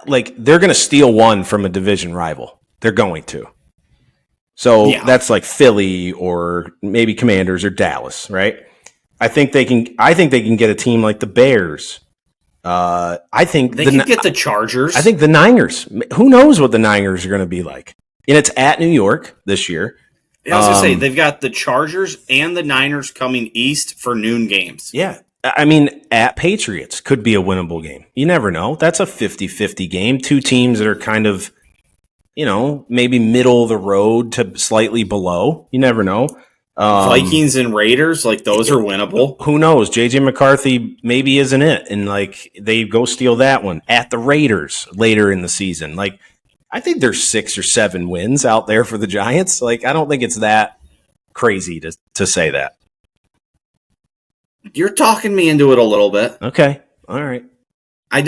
Like they're going to steal one from a division rival. They're going to. So that's like Philly or maybe Commanders or Dallas, right? I think they can get a team like the Bears. I think they can get the Chargers. I think the Niners. Who knows what the Niners are going to be like? And it's at New York this year. I was going to say, they've got the Chargers and the Niners coming east for noon games. Yeah. I mean, at Patriots could be a winnable game. You never know. That's a 50-50 game. 2 teams that are kind of, maybe middle of the road to slightly below. You never know. Vikings and Raiders, like those are winnable. Who knows? J.J. McCarthy maybe isn't it. And like they go steal that one at the Raiders later in the season. Like, I think there's 6 or 7 wins out there for the Giants. Like, I don't think it's that crazy to say that. You're talking me into it a little bit. Okay. All right. I'm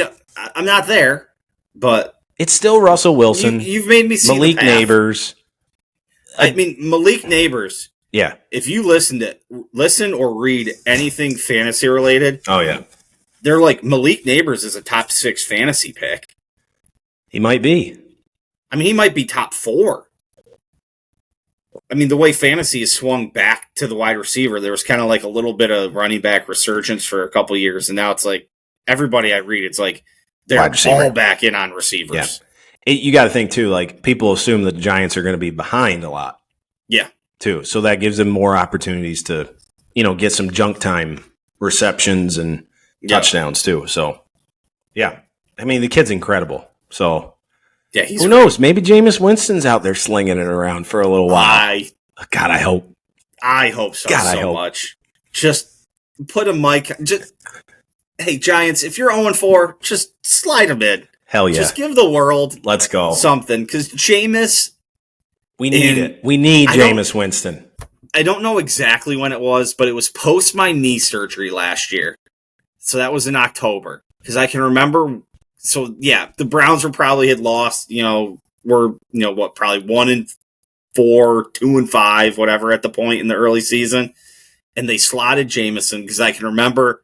not there, but it's still Russell Wilson. You've made me see Malik Neighbors. I mean, Malik Neighbors. Yeah. If you listen or read anything fantasy related. Oh, yeah. They're like, Malik Neighbors is a top 6 fantasy pick. He might be. I mean, he might be top 4. I mean, the way fantasy has swung back to the wide receiver, there was kind of like a little bit of running back resurgence for a couple of years, and now it's like everybody I read, it's like they're all back in on receivers. Yeah. You got to think, too, like people assume that the Giants are going to be behind a lot. Yeah. Too. So that gives them more opportunities to, get some junk time receptions and touchdowns, too. So, yeah. I mean, the kid's incredible. So, yeah, who knows? Maybe Jameis Winston's out there slinging it around for a little while. God, I hope. I hope so. Much. Just put a mic. Hey, Giants, if you're 0-4, just slide them in. Hell yeah. Just give the world Let's go. something. Because Jameis. We need it. We need Jameis Winston. I don't know exactly when it was, but it was post my knee surgery last year. So that was in October. Because I can remember. So, yeah, the Browns probably had lost, probably 1-4, 2-5, whatever, at the point in the early season. And they slotted Jameson because I can remember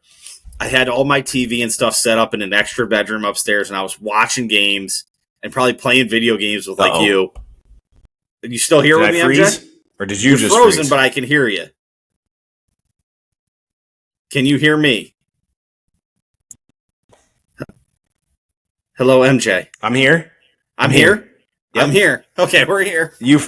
I had all my TV and stuff set up in an extra bedroom upstairs, and I was watching games and probably playing video games with you. Did you still hear me, MJ? Or did you You're just frozen, freeze? But I can hear you. Can you hear me? Hello, MJ. I'm here. I'm here. Yep. I'm here. Okay, we're here. You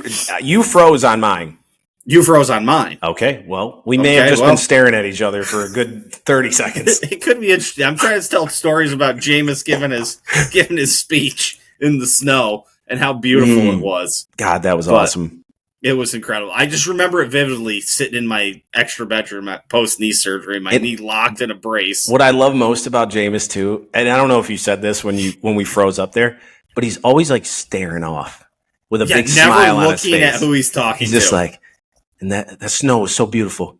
froze on mine. You froze on mine. Okay, well, we may have just been staring at each other for a good 30 seconds. It could be interesting. I'm trying to tell stories about Jameis giving his speech in the snow and how beautiful it was. God, that was awesome. It was incredible. I just remember it vividly, sitting in my extra bedroom at post-knee surgery, my knee locked in a brace. What I love most about Jameis, too, and I don't know if you said this when we froze up there, but he's always like staring off with a big smile on his face. Never looking at who he's talking to. He's just like, and that snow is so beautiful.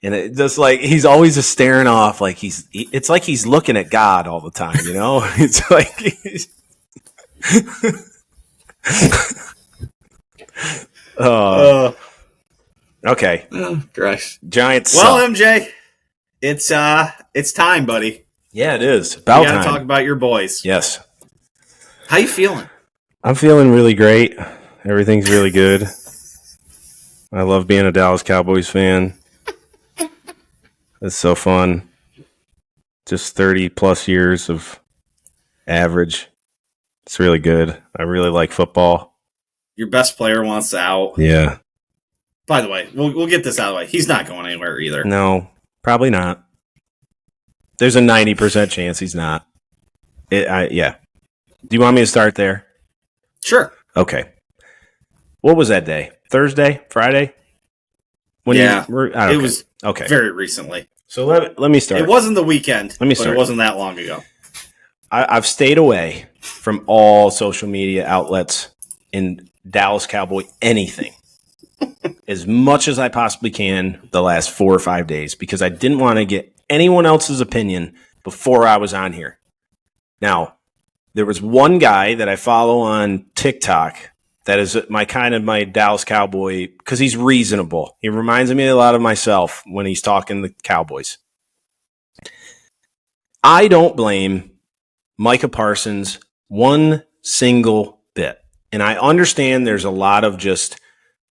And it just like, he's always just staring off like it's like he's looking at God all the time, you know? It's like okay. Oh, gosh. Giants. Well, MJ, it's time, buddy. Yeah, it is. About we gotta time. talk about your boys. Yes. How you feeling? I'm feeling really great. Everything's really good. I love being a Dallas Cowboys fan. It's so fun. Just 30 plus years of average. It's really good. I really like football. Your best player wants out. Yeah. By the way, we'll get this out of the way. He's not going anywhere either. No, probably not. There's a 90% chance he's not. Yeah. Do you want me to start there? Sure. Okay. What was that day? Thursday? Friday? It was very recently. So let me start. It wasn't the weekend. Let me start. But it wasn't that long ago. I've stayed away from all social media outlets in Dallas Cowboy anything as much as I possibly can the last 4 or 5 days because I didn't want to get anyone else's opinion before I was on here. Now, there was one guy that I follow on TikTok that is my Dallas Cowboy because he's reasonable. He reminds me a lot of myself when he's talking the Cowboys. I don't blame Micah Parsons one single bit. And I understand there's a lot of just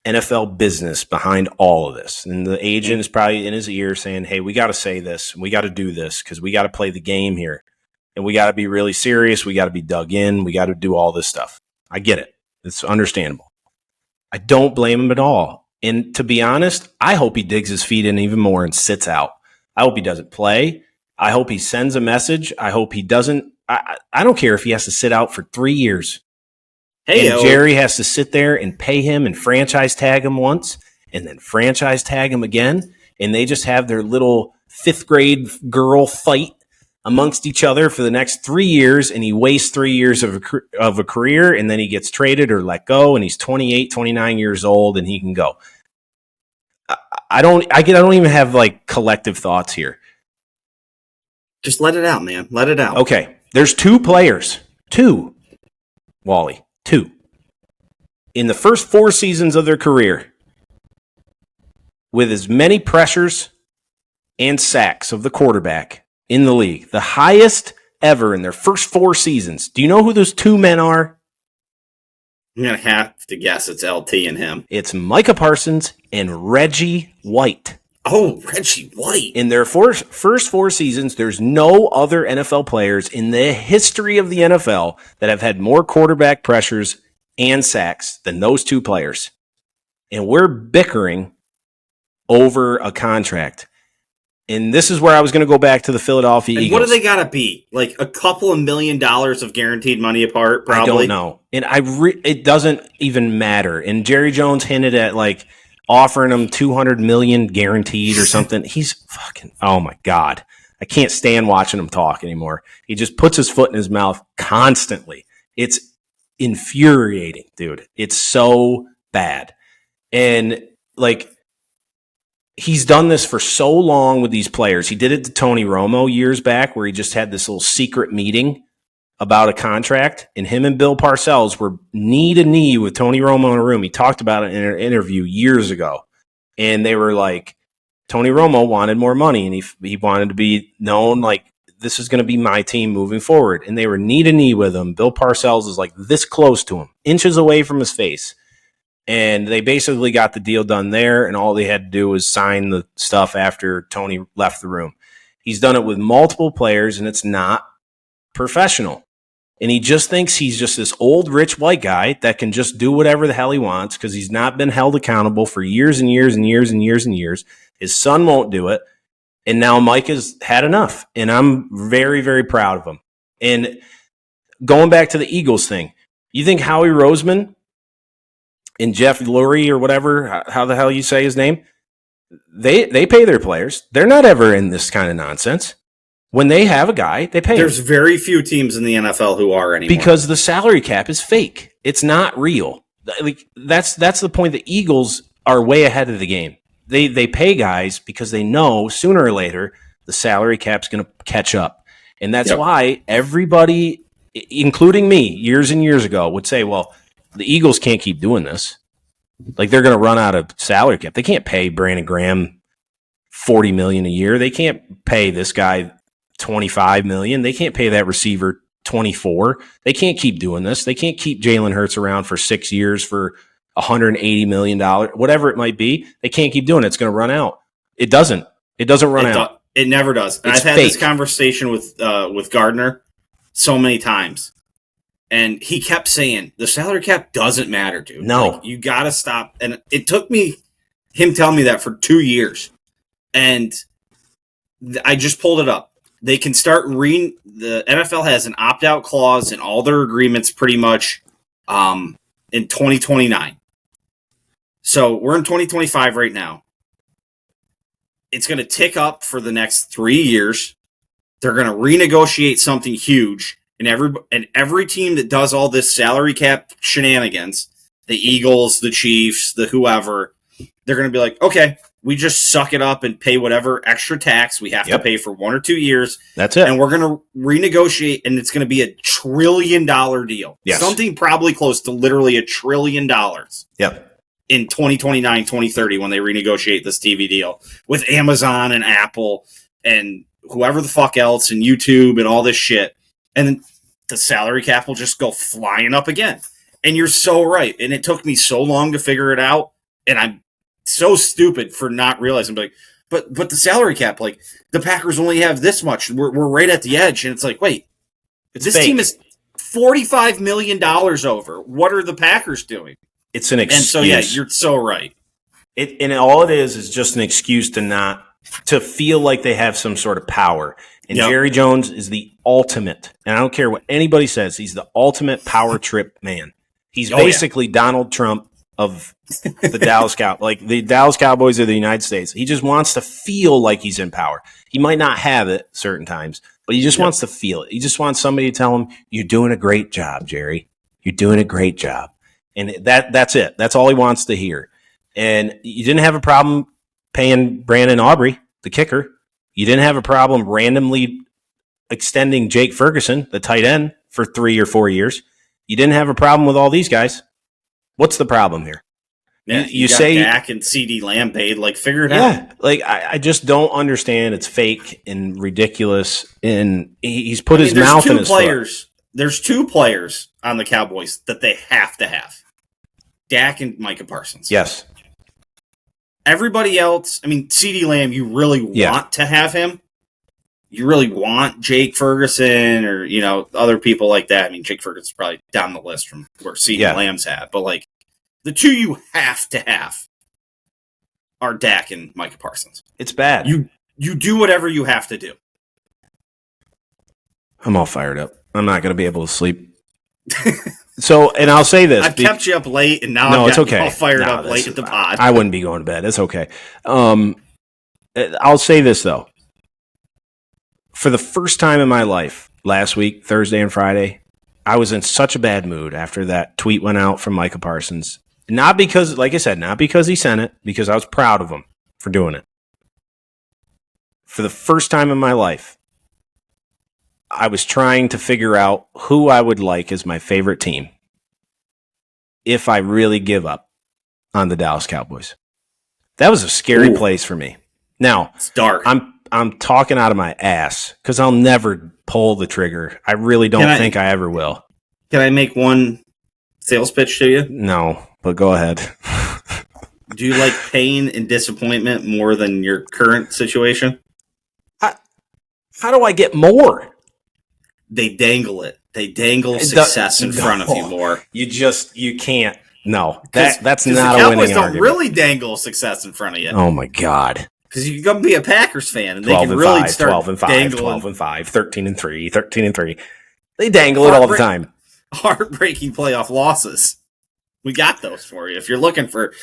NFL business behind all of this. And the agent is probably in his ear saying, hey, we got to say this. We got to do this because we got to play the game here. And we got to be really serious. We got to be dug in. We got to do all this stuff. I get it. It's understandable. I don't blame him at all. And to be honest, I hope he digs his feet in even more and sits out. I hope he doesn't play. I hope he sends a message. I hope he doesn't. I don't care if he has to sit out for 3 years. And Jerry has to sit there and pay him and franchise tag him once and then franchise tag him again. And they just have their little 5th grade girl fight amongst each other for the next 3 years. And he wastes 3 years of a career and then he gets traded or let go. And he's 28, 29 years old and he can go. I don't even have like collective thoughts here. Just let it out, man. Let it out. Okay. There's 2 players. 2. Wally. 2. In the first 4 seasons of their career, with as many pressures and sacks of the quarterback in the league, the highest ever in their first 4 seasons. Do you know who those 2 men are? I'm going to have to guess it's LT and him. It's Micah Parsons and Reggie White. Oh, Reggie White. In their first 4 seasons, there's no other NFL players in the history of the NFL that have had more quarterback pressures and sacks than those 2 players. And we're bickering over a contract. And this is where I was going to go back to the Philadelphia Eagles. What do they got to be? Like a couple of $1 million of guaranteed money apart, probably? I don't know. And it doesn't even matter. And Jerry Jones hinted at like offering him $200 million guaranteed or something. He's fucking, oh my God. I can't stand watching him talk anymore. He just puts his foot in his mouth constantly. It's infuriating, dude. It's so bad. And like, he's done this for so long with these players. He did it to Tony Romo years back where he just had this little secret meeting about a contract, and him and Bill Parcells were knee to knee with Tony Romo in a room. He talked about it in an interview years ago, and they were like, Tony Romo wanted more money, and he wanted to be known like, this is going to be my team moving forward, and they were knee to knee with him. Bill Parcells is like this close to him, inches away from his face, and they basically got the deal done there, and all they had to do was sign the stuff after Tony left the room. He's done it with multiple players, and it's not professional. And he just thinks he's just this old rich white guy that can just do whatever the hell he wants because he's not been held accountable for years and years and years and years and years. His son won't do it. And now Mike has had enough. And I'm very, very proud of him. And going back to the Eagles thing, you think Howie Roseman and Jeff Lurie or whatever, how the hell you say his name, they pay their players. They're not ever in this kind of nonsense. When they have a guy, they pay him. There's very few teams in the NFL who are anymore. Because the salary cap is fake. It's not real. Like that's the point. The Eagles are way ahead of the game. They pay guys because they know sooner or later the salary cap's going to catch up. And that's why everybody, including me, years and years ago, would say, well, the Eagles can't keep doing this. Like they're going to run out of salary cap. They can't pay Brandon Graham $40 million a year. They can't pay this guy $25 million. They can't pay that receiver $24. They can't keep doing this. They can't keep Jalen Hurts around for 6 years for $180 million, whatever it might be. They can't keep doing it. It's going to run out. It doesn't. It doesn't run out. It never does. I've had this conversation with Gardner so many times, and he kept saying the salary cap doesn't matter, dude. No, like, you got to stop. And it took him telling me that for 2 years, and I just pulled it up. They can start the NFL has an opt-out clause in all their agreements pretty much in 2029. So we're in 2025 right now. It's going to tick up for the next 3 years. They're going to renegotiate something huge. And every team that does all this salary cap shenanigans, the Eagles, the Chiefs, the whoever, they're going to be like, okay, we just suck it up and pay whatever extra tax we have to pay for 1 or 2 years. That's it. And we're going to renegotiate, and it's going to be $1 trillion deal. Yes. Something probably close to literally $1 trillion. Yep. In 2029, 2030, when they renegotiate this TV deal with Amazon and Apple and whoever the fuck else and YouTube and all this shit. And then the salary cap will just go flying up again. And you're so right. And it took me so long to figure it out. And I'm so stupid for not realizing, but the salary cap, like the Packers only have this much. We're right at the edge, and it's like, wait, this team is $45 million over. What are the Packers doing? It's an excuse. And so you're so right. And all it is just an excuse to feel like they have some sort of power. And Jerry Jones is the ultimate, and I don't care what anybody says, he's the ultimate power trip man. He's basically Donald Trump of the Dallas Cowboys, like the Dallas Cowboys of the United States. He just wants to feel like he's in power. He might not have it certain times, but he just wants to feel it. He just wants somebody to tell him, "You're doing a great job, Jerry. You're doing a great job." And that's it. That's all he wants to hear. And you didn't have a problem paying Brandon Aubrey, the kicker. You didn't have a problem randomly extending Jake Ferguson, the tight end, for 3 or 4 years. You didn't have a problem with all these guys. What's the problem here? Yeah, you say Dak and CD Lamb paid, like figure it out. Yeah, like I just don't understand. It's fake and ridiculous. And he's put his mouth in his foot. There's 2 players on the Cowboys that they have to have: Dak and Micah Parsons. Yes. Everybody else, I mean, CD Lamb, you really want to have him. You really want Jake Ferguson or, other people like that. I mean, Jake Ferguson's probably down the list from where CD Lamb's at. But, like, the 2 you have to have are Dak and Micah Parsons. It's bad. You do whatever you have to do. I'm all fired up. I'm not going to be able to sleep. So, and I'll say this. I've kept you up late, and now it's okay. All fired up late at the pod. I wouldn't be going to bed. It's okay. I'll say this, though. For the first time in my life, last week, Thursday and Friday, I was in such a bad mood after that tweet went out from Micah Parsons. Not because, like I said, not because he sent it, because I was proud of him for doing it. For the first time in my life, I was trying to figure out who I would like as my favorite team if I really give up on the Dallas Cowboys. That was a scary place for me. Now, it's dark. I'm talking out of my ass because I'll never pull the trigger. I really don't think I ever will. Can I make one sales pitch to you? No, but go ahead. Do you like pain and disappointment more than your current situation? How do I get more? They dangle it. They dangle success in front of you more. You can't. No, that's not a winning argument. The Cowboys don't really dangle success in front of you. Oh my God! Because you can be a Packers fan and they can really start 12 and 5, dangling. 12 and 5, 13 and 3, 13 and 3. They dangle it all the time. Heartbreaking playoff losses. We got those for you. If you're looking for,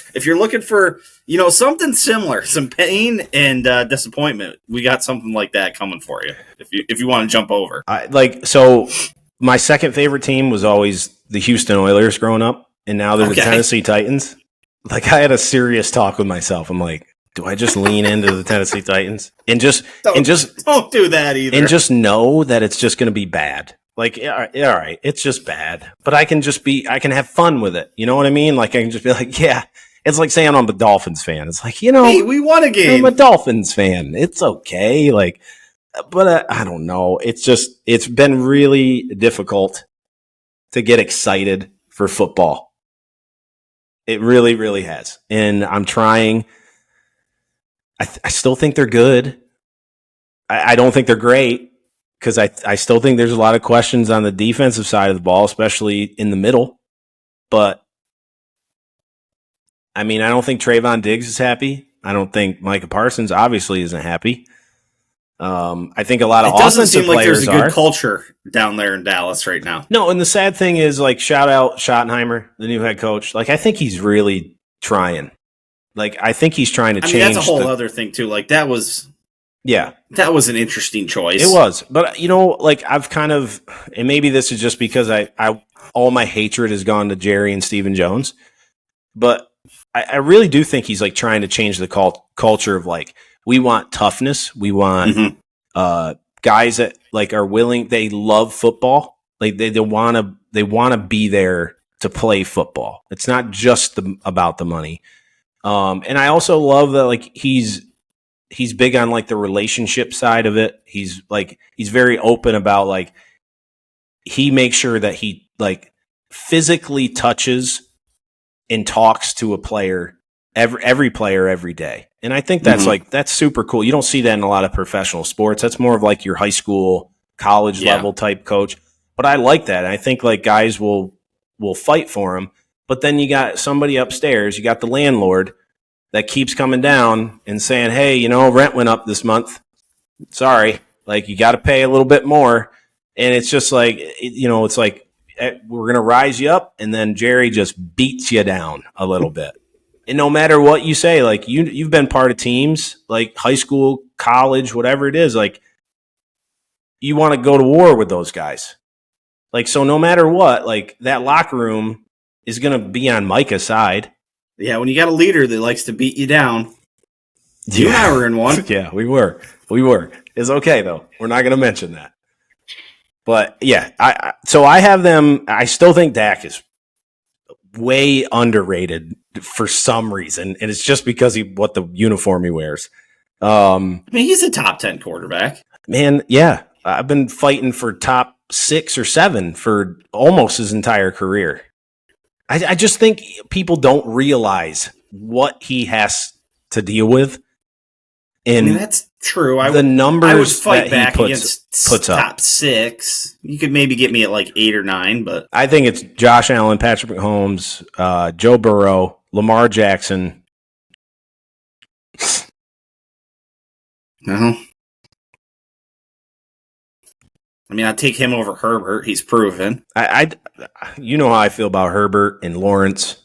something similar, some pain and disappointment, we got something like that coming for you. If you want to jump over, so my second favorite team was always the Houston Oilers growing up, and now they're the Tennessee Titans. Like I had a serious talk with myself. I'm like, do I just lean into the Tennessee Titans and just don't do that either, and just know that it's just going to be bad? Like, all right, it's just bad, but I can have fun with it. You know what I mean? Like, I can just be like, yeah, it's like saying I'm a Dolphins fan. It's like, hey, we won a game. I'm a Dolphins fan. It's okay. Like, but I don't know. It's been really difficult to get excited for football. It really, really has. And I'm trying. I still think they're good. I don't think they're great. Because I still think there's a lot of questions on the defensive side of the ball, especially in the middle. But, I mean, I don't think Trayvon Diggs is happy. I don't think Micah Parsons obviously isn't happy. I think a lot of offensive players are. It doesn't seem like there's a good culture down there in Dallas right now. No, and the sad thing is, like, shout out Schottenheimer, the new head coach. Like, I think he's really trying. Like, I think he's trying to change. That's a whole other thing, too. Like, that was... Yeah. That was an interesting choice. It was. But, like I've kind of, and maybe this is just because I all my hatred has gone to Jerry and Stephen Jones, but I really do think he's like trying to change the culture of like, we want toughness. We want guys that like are willing, they love football. Like they want to be there to play football. It's not just about the money. And I also love that like he's big on like the relationship side of it. He's very open about like he makes sure that he like physically touches and talks to a player, every player every day. And I think that's that's super cool. You don't see that in a lot of professional sports. That's more of like your high school, college level type coach. But I like that. And I think like guys will fight for him. But then you got somebody upstairs, you got the landlord that keeps coming down and saying, hey, rent went up this month. Sorry. Like, you got to pay a little bit more. And it's just like, it's like, we're going to rise you up. And then Jerry just beats you down a little bit. And no matter what you say, like, you've been part of teams, like high school, college, whatever it is, like, you want to go to war with those guys. Like, so no matter what, like, that locker room is going to be on Micah's side. Yeah, when you got a leader that likes to beat you down. You and I were in one. Yeah, we were. It's okay, though. We're not going to mention that. But, yeah, so I have them. I still think Dak is way underrated for some reason, and it's just because what the uniform he wears. I mean, he's a top 10 quarterback. Man, yeah. I've been fighting for top 6 or 7 for almost his entire career. I just think people don't realize what he has to deal with. And that's true. The numbers I would fight that back he puts top up. 6. You could maybe get me at like 8 or 9, but I think it's Josh Allen, Patrick Mahomes, Joe Burrow, Lamar Jackson. No. I mean, I'd take him over Herbert. He's proven. You know how I feel about Herbert and Lawrence.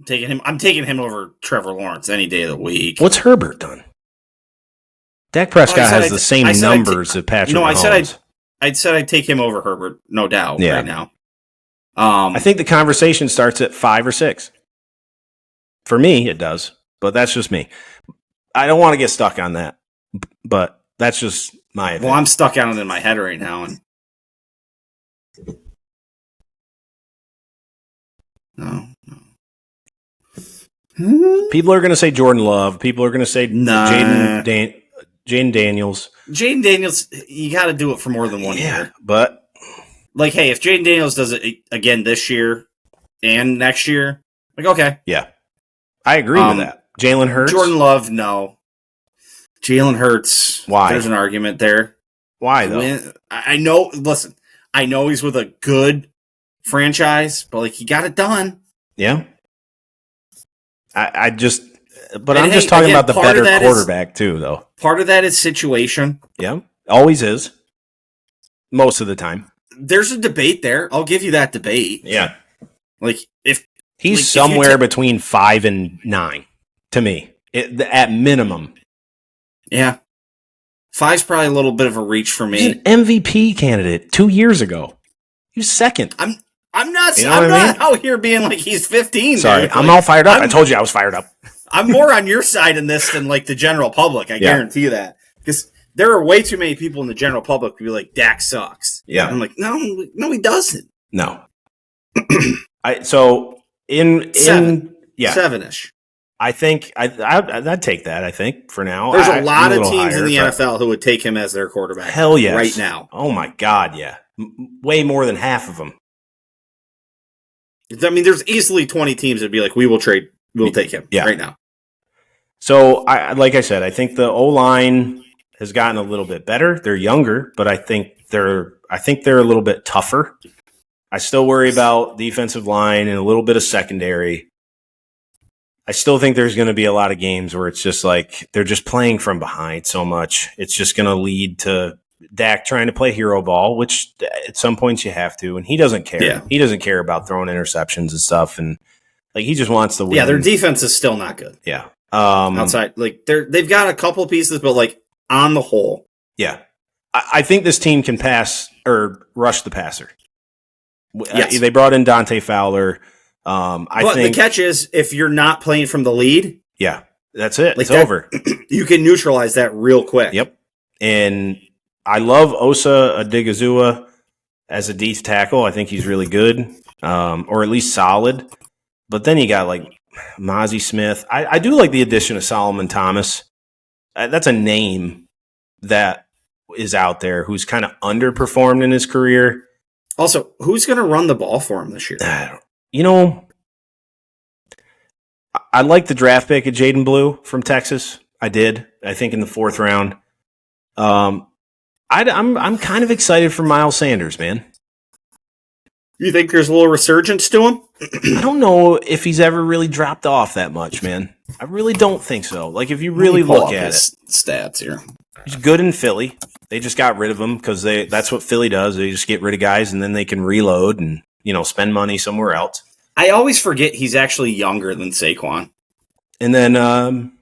I'm taking him over Trevor Lawrence any day of the week. What's Herbert done? Dak Prescott has the same numbers as Patrick Mahomes. I said I'd take him over Herbert, no doubt, right now. I think the conversation starts at 5 or 6. For me, it does, but that's just me. I don't want to get stuck on that, but that's just my opinion. Well, I'm stuck on it in my head right now. And no. People are going to say Jordan Love. People are going to say Jaden Daniels. Jaden Daniels, you got to do it for more than 1 year. But like, hey, if Jaden Daniels does it again this year and next year, like, okay. Yeah. I agree with that. Jalen Hurts? Jordan Love, no. Jalen Hurts. Why? There's an argument there. Why, though? I know. Listen, I know he's with a good franchise, but like he got it done. Yeah. I'm just talking about the better quarterback too, though. Part of that is situation. Yeah, always is. Most of the time. There's a debate there. I'll give you that debate. Yeah. Like if he's somewhere between 5 and 9 to me, at minimum. Yeah. 5's probably a little bit of a reach for me. He's an MVP candidate 2 years ago. He was second. I'm not out here being like he's 15. Sorry, dude. I'm all fired up. I told you I was fired up. I'm more on your side in this than like the general public. I guarantee you that. Because there are way too many people in the general public who be like, Dak sucks. Yeah. And I'm like, no, he doesn't. No. Seven-ish. I think I'd take that. I think for now, there's a lot of teams in the NFL who would take him as their quarterback. Hell yes, right now. Oh my God, yeah, way more than half of them. I mean, there's easily 20 teams that'd be like, we'll take him right now. So, like I said, I think the O-line has gotten a little bit better. They're younger, but I think they're a little bit tougher. I still worry about defensive line and a little bit of secondary. I still think there's going to be a lot of games where it's just like they're just playing from behind so much. It's just going to lead to Dak trying to play hero ball, which at some points you have to, and he doesn't care. Yeah. He doesn't care about throwing interceptions and stuff, and like he just wants to win. Yeah, their defense is still not good. Yeah, outside, like they've got a couple pieces, but like on the whole, yeah, I think this team can pass or rush the passer. Yes. They brought in Dante Fowler. But the catch is if you're not playing from the lead, yeah, that's it. Like it's over. You can neutralize that real quick. Yep. And I love Osa Odigizua as a deep tackle. I think he's really good, or at least solid. But then you got like Mozzie Smith. I do like the addition of Solomon Thomas. That's a name that is out there who's kind of underperformed in his career. Also, who's going to run the ball for him this year? You know, I like the draft pick of Jaden Blue from Texas. I did. I think in the 4th round. I'm kind of excited for Miles Sanders, man. You think there's a little resurgence to him? I don't know if he's ever really dropped off that much, man. I really don't think so. Like if you really look at it, stats here. He's good in Philly. They just got rid of him because that's what Philly does. They just get rid of guys and then they can reload and spend money somewhere else. I always forget he's actually younger than Saquon. And then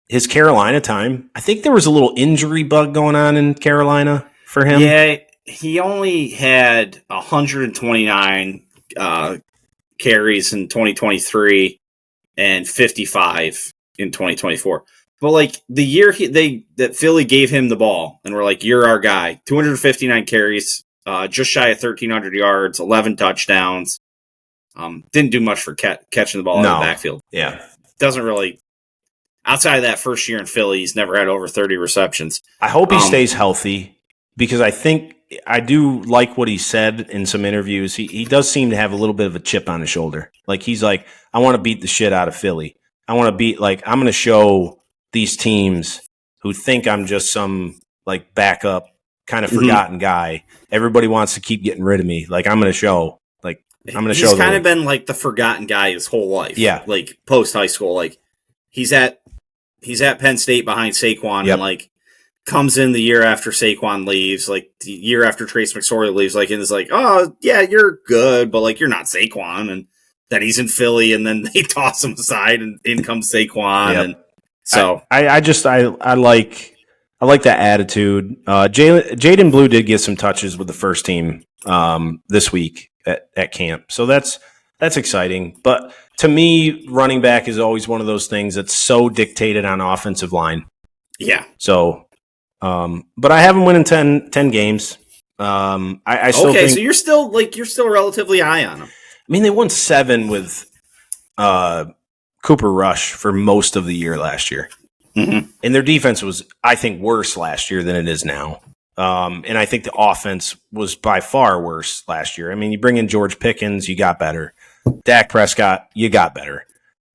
his Carolina time, I think there was a little injury bug going on in Carolina for him. Yeah, he only had 129 carries in 2023 and 55 in 2024. But like the year that Philly gave him the ball and were like, "You're our guy," 259 carries. Just shy of 1,300 yards, 11 touchdowns. Didn't do much for catching the ball out of the backfield. Yeah. Doesn't really, outside of that first year in Philly, he's never had over 30 receptions. I hope he stays healthy because I do like what he said in some interviews. He does seem to have a little bit of a chip on his shoulder. Like he's like, I want to beat the shit out of Philly. I'm going to show these teams who think I'm just some like backup kind of forgotten guy. Everybody wants to keep getting rid of me. Like I'm going to show. He's kind of been like the forgotten guy his whole life. Yeah, like post high school. Like he's at Penn State behind Saquon, and like comes in the year after Saquon leaves, like the year after Trace McSorley leaves, like and is like, oh yeah, you're good, but like you're not Saquon. And then he's in Philly, and then they toss him aside, and in comes Saquon. Yep. And so I like that attitude. Jaden Blue did get some touches with the first team this week at camp, so that's exciting. But to me, running back is always one of those things that's so dictated on offensive line. Yeah. So, but I have them winning 10 games. I still think, so you're still relatively high on them. I mean, they won 7 with Cooper Rush for most of the year last year. Mm-hmm. And their defense was, I think, worse last year than it is now. And I think the offense was by far worse last year. I mean, you bring in George Pickens, you got better. Dak Prescott, you got better.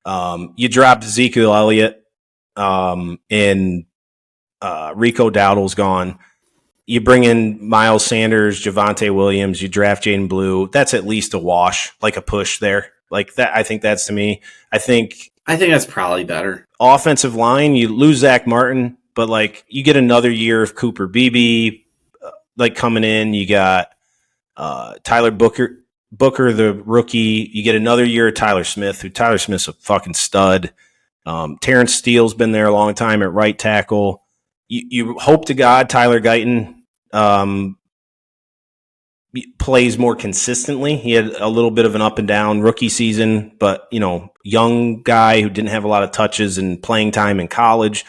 You dropped Ezekiel Elliott, and Rico Dowdle's gone. you bring in Miles Sanders, Javonte Williams, you draft Jaden Blue. That's at least a wash, like a push there. Like that, I think that's to me. I think that's probably better. Offensive line, you lose Zach Martin, but like you get another year of Cooper Beebe, like coming in. You got Tyler Booker, the rookie. You get another year of Tyler Smith, who Tyler Smith's a fucking stud. Terrence Steele's been there a long time at right tackle. You hope to God Tyler Guyton plays more consistently. He had a little bit of an up and down rookie season, but young guy who didn't have a lot of touches and playing time in college.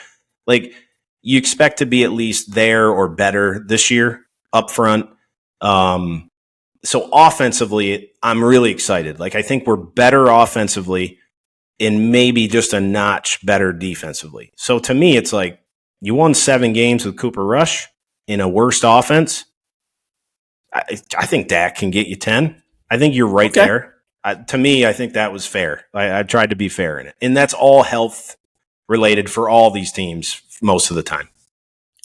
Like you expect to be at least there or better this year up front. So offensively, I'm really excited. Like I think we're better offensively and maybe just a notch better defensively. So to me, it's like you won 7 games with Cooper Rush in a worst offense. I think Dak can get you 10. I think you're right there. To me, I think that was fair. I tried to be fair in it. And that's all health related for all these teams most of the time.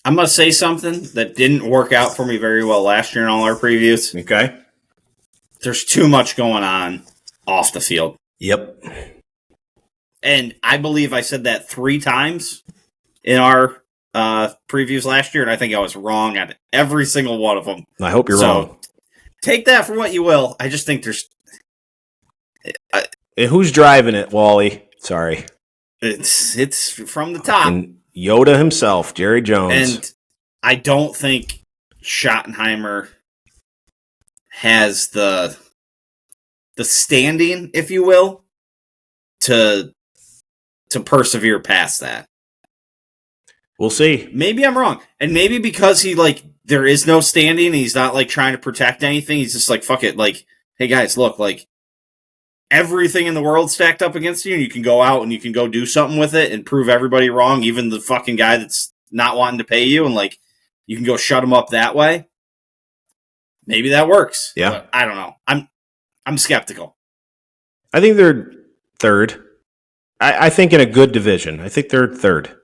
I'm going to say something that didn't work out for me very well last year in all our previews. Okay. There's too much going on off the field. Yep. And I believe I said that 3 times in our previews last year, and I think I was wrong on every single one of them. I hope you're wrong. Take that for what you will. I just think there's... who's driving it, Wally? Sorry. It's from the top. And Yoda himself, Jerry Jones. And I don't think Schottenheimer has the standing, if you will, to persevere past that. We'll see. Maybe I'm wrong. And maybe because there is no standing, and he's not trying to protect anything, he's just fuck it. Hey guys, look, everything in the world stacked up against you, and you can go out and you can go do something with it and prove everybody wrong, even the fucking guy that's not wanting to pay you, and you can go shut him up that way. Maybe that works. Yeah. But I don't know. I'm skeptical. I think they're third. I think in a good division. I think they're third.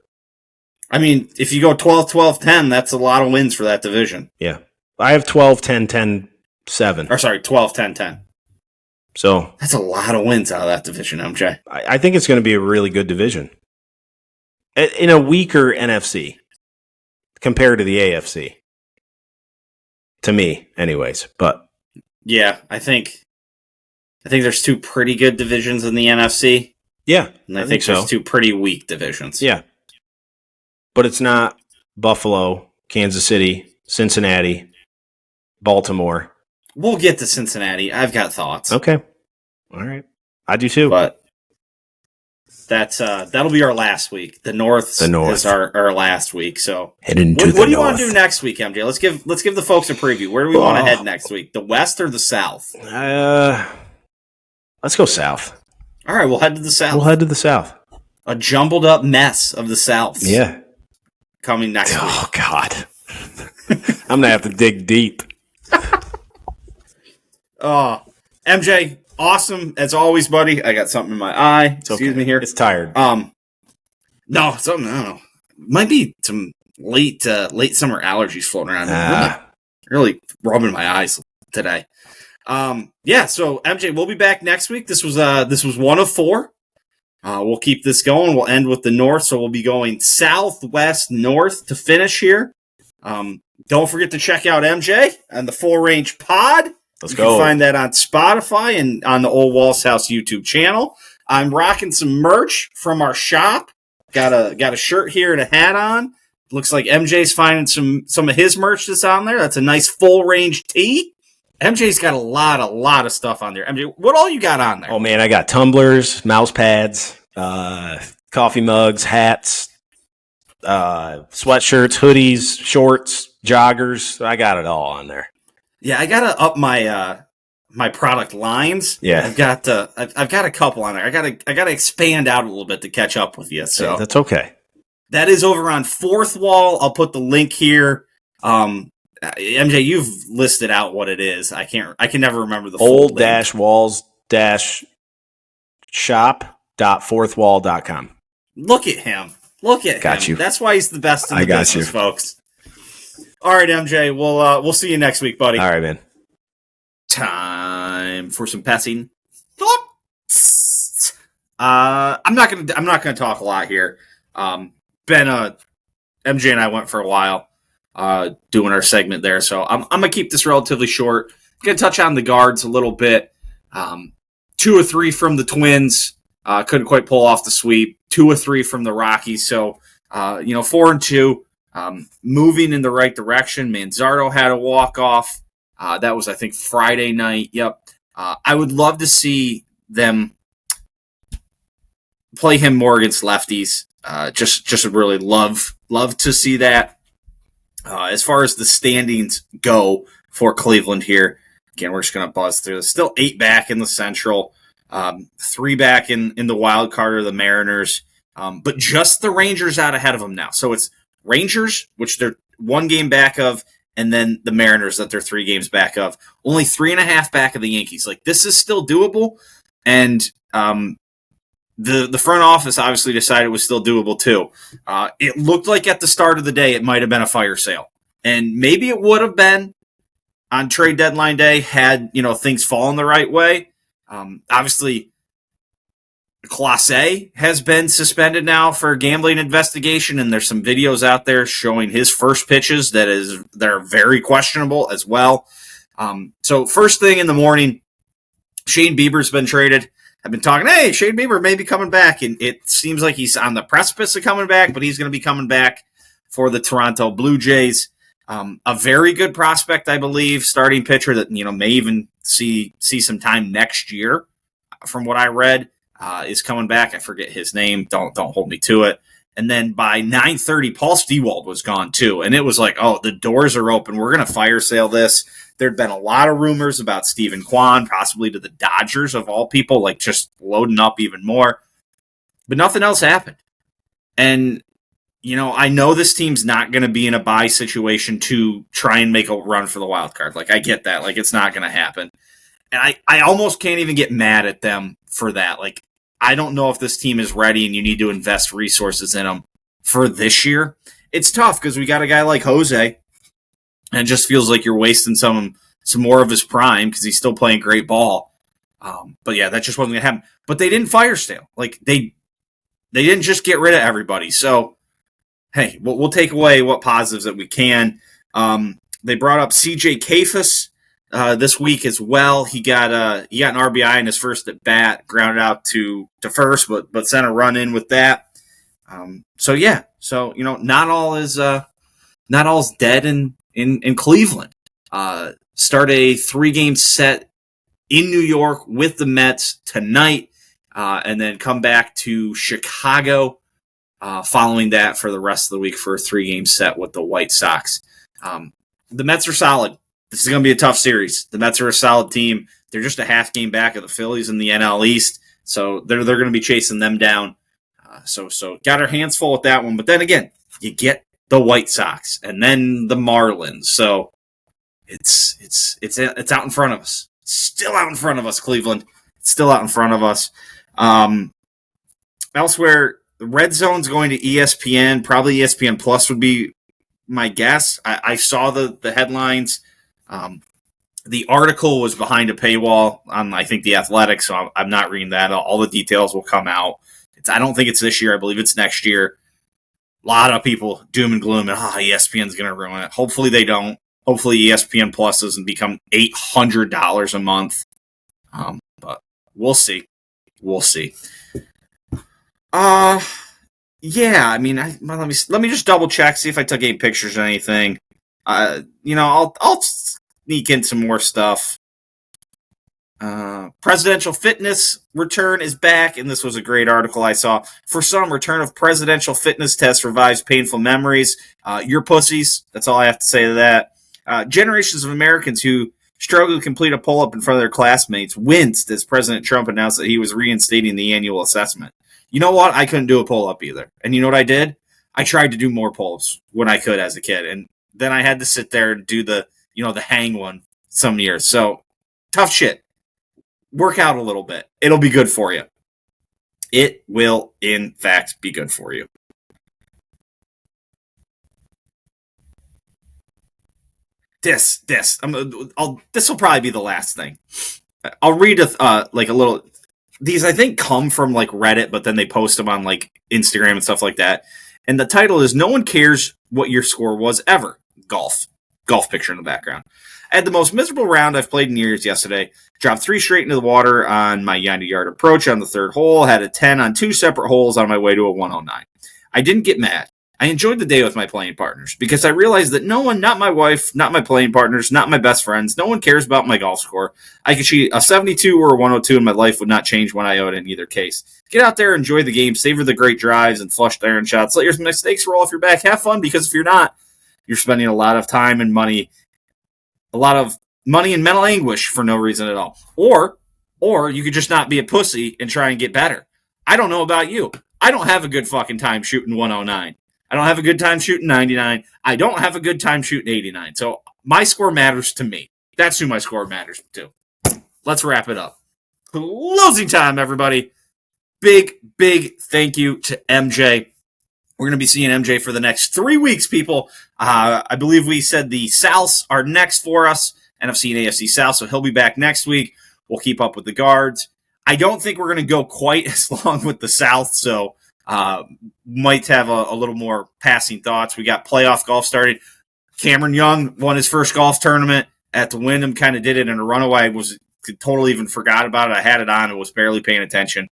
I mean, if you go 12-12-10, that's a lot of wins for that division. Yeah. I have 12-10-10-7. Or sorry, 12-10-10. So that's a lot of wins out of that division, MJ. I think it's going to be a really good division. In a weaker NFC compared to the AFC. To me, anyways. But yeah, I think there's 2 pretty good divisions in the NFC. Yeah. And I think there's 2 pretty weak divisions. Yeah. But it's not Buffalo, Kansas City, Cincinnati, Baltimore. We'll get to Cincinnati. I've got thoughts. Okay. All right. I do too. But that'll be our last week. The North is our last week. So heading to the North. What do you want to do next week, MJ? Let's give the folks a preview. Where do we want to head next week? The West or the South? Let's go South. All right, we'll head to the South. We'll head to the South. A jumbled up mess of the South. Yeah. Coming next week. Oh, God. I'm going to have to dig deep. MJ, awesome as always, buddy. I got something in my eye. Excuse me here. It's tired. No, something, I don't know. Might be some late summer allergies floating around. Really rubbing my eyes today. Yeah, so MJ, we'll be back next week. This was 1 of 4. We'll keep this going. We'll end with the North, so we'll be going South, West, North to finish here. Don't forget to check out MJ and the Full Range Pod. You can find that on Spotify and on the Ole Walls House YouTube channel. I'm rocking some merch from our shop. Got a shirt here and a hat on. Looks like MJ's finding some of his merch that's on there. That's a nice Full Range tee. MJ's got a lot of stuff on there. MJ, what all you got on there? Oh, man, I got tumblers, mouse pads, coffee mugs, hats, sweatshirts, hoodies, shorts, joggers. I got it all on there. Yeah, I gotta up my product lines. Yeah, I've got a couple on there. I gotta expand out a little bit to catch up with you. So yeah, that's okay. That is over on Fourth Wall. I'll put the link here. MJ, you've listed out what it is. I can never remember the full Old-Walls-Shop.fourthwall.com. Look at him. Look at him. Got you. That's why he's the best in the business, folks. All right, MJ. We'll see you next week, buddy. All right, man. Time for some passing thoughts. I'm not gonna talk a lot here. MJ and I went for a while doing our segment there, so I'm gonna keep this relatively short. Gonna touch on the guards a little bit. 2 or 3 from the Twins. Couldn't quite pull off the sweep. 2 or 3 from the Rockies. So 4 and 2. Moving in the right direction. Manzardo had a walk-off. That was, I think, Friday night. Yep. I would love to see them play him more against lefties. Just would really love to see that. As far as the standings go for Cleveland here, again, we're just going to buzz through this. Still 8 back in the Central, 3 back in the wild card are the Mariners, but just the Rangers out ahead of them now. So it's Rangers, which they're 1 game back of, and then the Mariners that they're 3 games back of. Only 3.5 back of the Yankees. Like, this is still doable, and the front office obviously decided it was still doable too. It looked like at the start of the day it might have been a fire sale, and maybe it would have been on trade deadline day had things fallen the right way. Obviously, Clase has been suspended now for a gambling investigation, and there's some videos out there showing his first pitches that are very questionable as well. So first thing in the morning, Shane Bieber's been traded. I've been talking, hey, Shane Bieber may be coming back, and it seems like he's on the precipice of coming back, but he's going to be coming back for the Toronto Blue Jays. A very good prospect, I believe, starting pitcher that may even see some time next year. From what I read, is coming back. I forget his name. Don't hold me to it. And then by 9:30, Paul Stewald was gone too, and it was like, oh, the doors are open. We're going to fire sale this. There'd been a lot of rumors about Stephen Kwan, possibly to the Dodgers of all people, like just loading up even more. But nothing else happened. And I know this team's not going to be in a buy situation to try and make a run for the wild card. Like, I get that. Like, it's not going to happen. And I almost can't even get mad at them for that. Like, I don't know if this team is ready and you need to invest resources in them for this year. It's tough because we got a guy like Jose, and it just feels like you're wasting some more of his prime because he's still playing great ball. But yeah, that just wasn't going to happen. But they didn't fire sale. Like, they didn't just get rid of everybody. So, hey, we'll take away what positives that we can. They brought up CJ Kafus this week as well. He got an RBI in his first at bat, grounded out to first, but sent a run in with that. So not all is dead in Cleveland. Start a 3-game set in New York with the Mets tonight, and then come back to Chicago following that for the rest of the week for a 3-game set with the White Sox. The Mets are solid. This is going to be a tough series. The Mets are a solid team. They're just a half game back of the Phillies in the NL East, so they're going to be chasing them down. So got our hands full with that one. But then again, you get the White Sox and then the Marlins. So it's out in front of us. It's still out in front of us, Cleveland. It's still out in front of us. Elsewhere, the Red Zone's going to ESPN. Probably ESPN Plus would be my guess. I saw the headlines. The article was behind a paywall on, I think, The Athletic, so I'm not reading that. All the details will come out. I don't think it's this year. I believe it's next year. A lot of people doom and gloom, and ESPN's going to ruin it. Hopefully they don't. Hopefully ESPN Plus doesn't become $800 a month. But we'll see. We'll see. Yeah, I mean, let me just double check, see if I took any pictures or anything. I'll sneak in some more stuff. Presidential fitness return is back, and this was a great article I saw. For some, return of presidential fitness test revives painful memories. You're pussies. That's all I have to say to that. Generations of Americans who struggled to complete a pull-up in front of their classmates winced as President Trump announced that he was reinstating the annual assessment. You know what? I couldn't do a pull-up either. And you know what I did? I tried to do more pull-ups when I could as a kid. And then I had to sit there and do the hang one some years. So, tough shit. Work out a little bit. It'll be good for you. It will, in fact, be good for you. this will probably be the last thing. I'll read a little. These I think come from like Reddit, but then they post them on like Instagram and stuff like that. And the title is "No one cares what your score was ever." Golf picture in the background. I had the most miserable round I've played in years yesterday. Dropped 3 straight into the water on my 90-yard approach on the 3rd hole. Had a 10 on 2 separate holes on my way to a 109. I didn't get mad. I enjoyed the day with my playing partners because I realized that no one, not my wife, not my playing partners, not my best friends, no one cares about my golf score. I could shoot a 72 or a 102 and my life would not change one iota in either case. Get out there, enjoy the game, savor the great drives and flushed iron shots. Let your mistakes roll off your back. Have fun because if you're not, you're spending a lot of time and money, and mental anguish for no reason at all. Or you could just not be a pussy and try and get better. I don't know about you. I don't have a good fucking time shooting 109. I don't have a good time shooting 99. I don't have a good time shooting 89. So my score matters to me. That's who my score matters to. Let's wrap it up. Closing time, everybody. Big thank you to MJ. We're going to be seeing MJ for the next 3 weeks, people. I believe we said the Souths are next for us, NFC and AFC South, so he'll be back next week. We'll keep up with the guards. I don't think we're going to go quite as long with the South, so might have a little more passing thoughts. We got playoff golf started. Cameron Young won his first golf tournament at the Wyndham, kind of did it in a runaway. Totally even forgot about it. I had it on and was barely paying attention.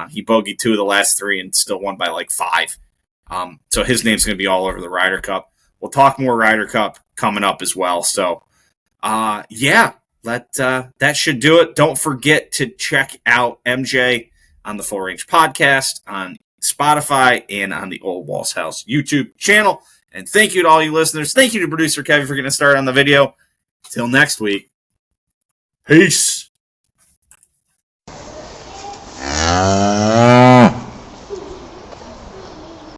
He bogeyed 2 of the last 3 and still won by like 5. So his name's going to be all over the Ryder Cup. We'll talk more Ryder Cup coming up as well. So, that should do it. Don't forget to check out MJ on the Full Range Podcast, on Spotify, and on the Ole Walls House YouTube channel. And thank you to all you listeners. Thank you to producer Kevin for getting started on the video. Till next week. Peace.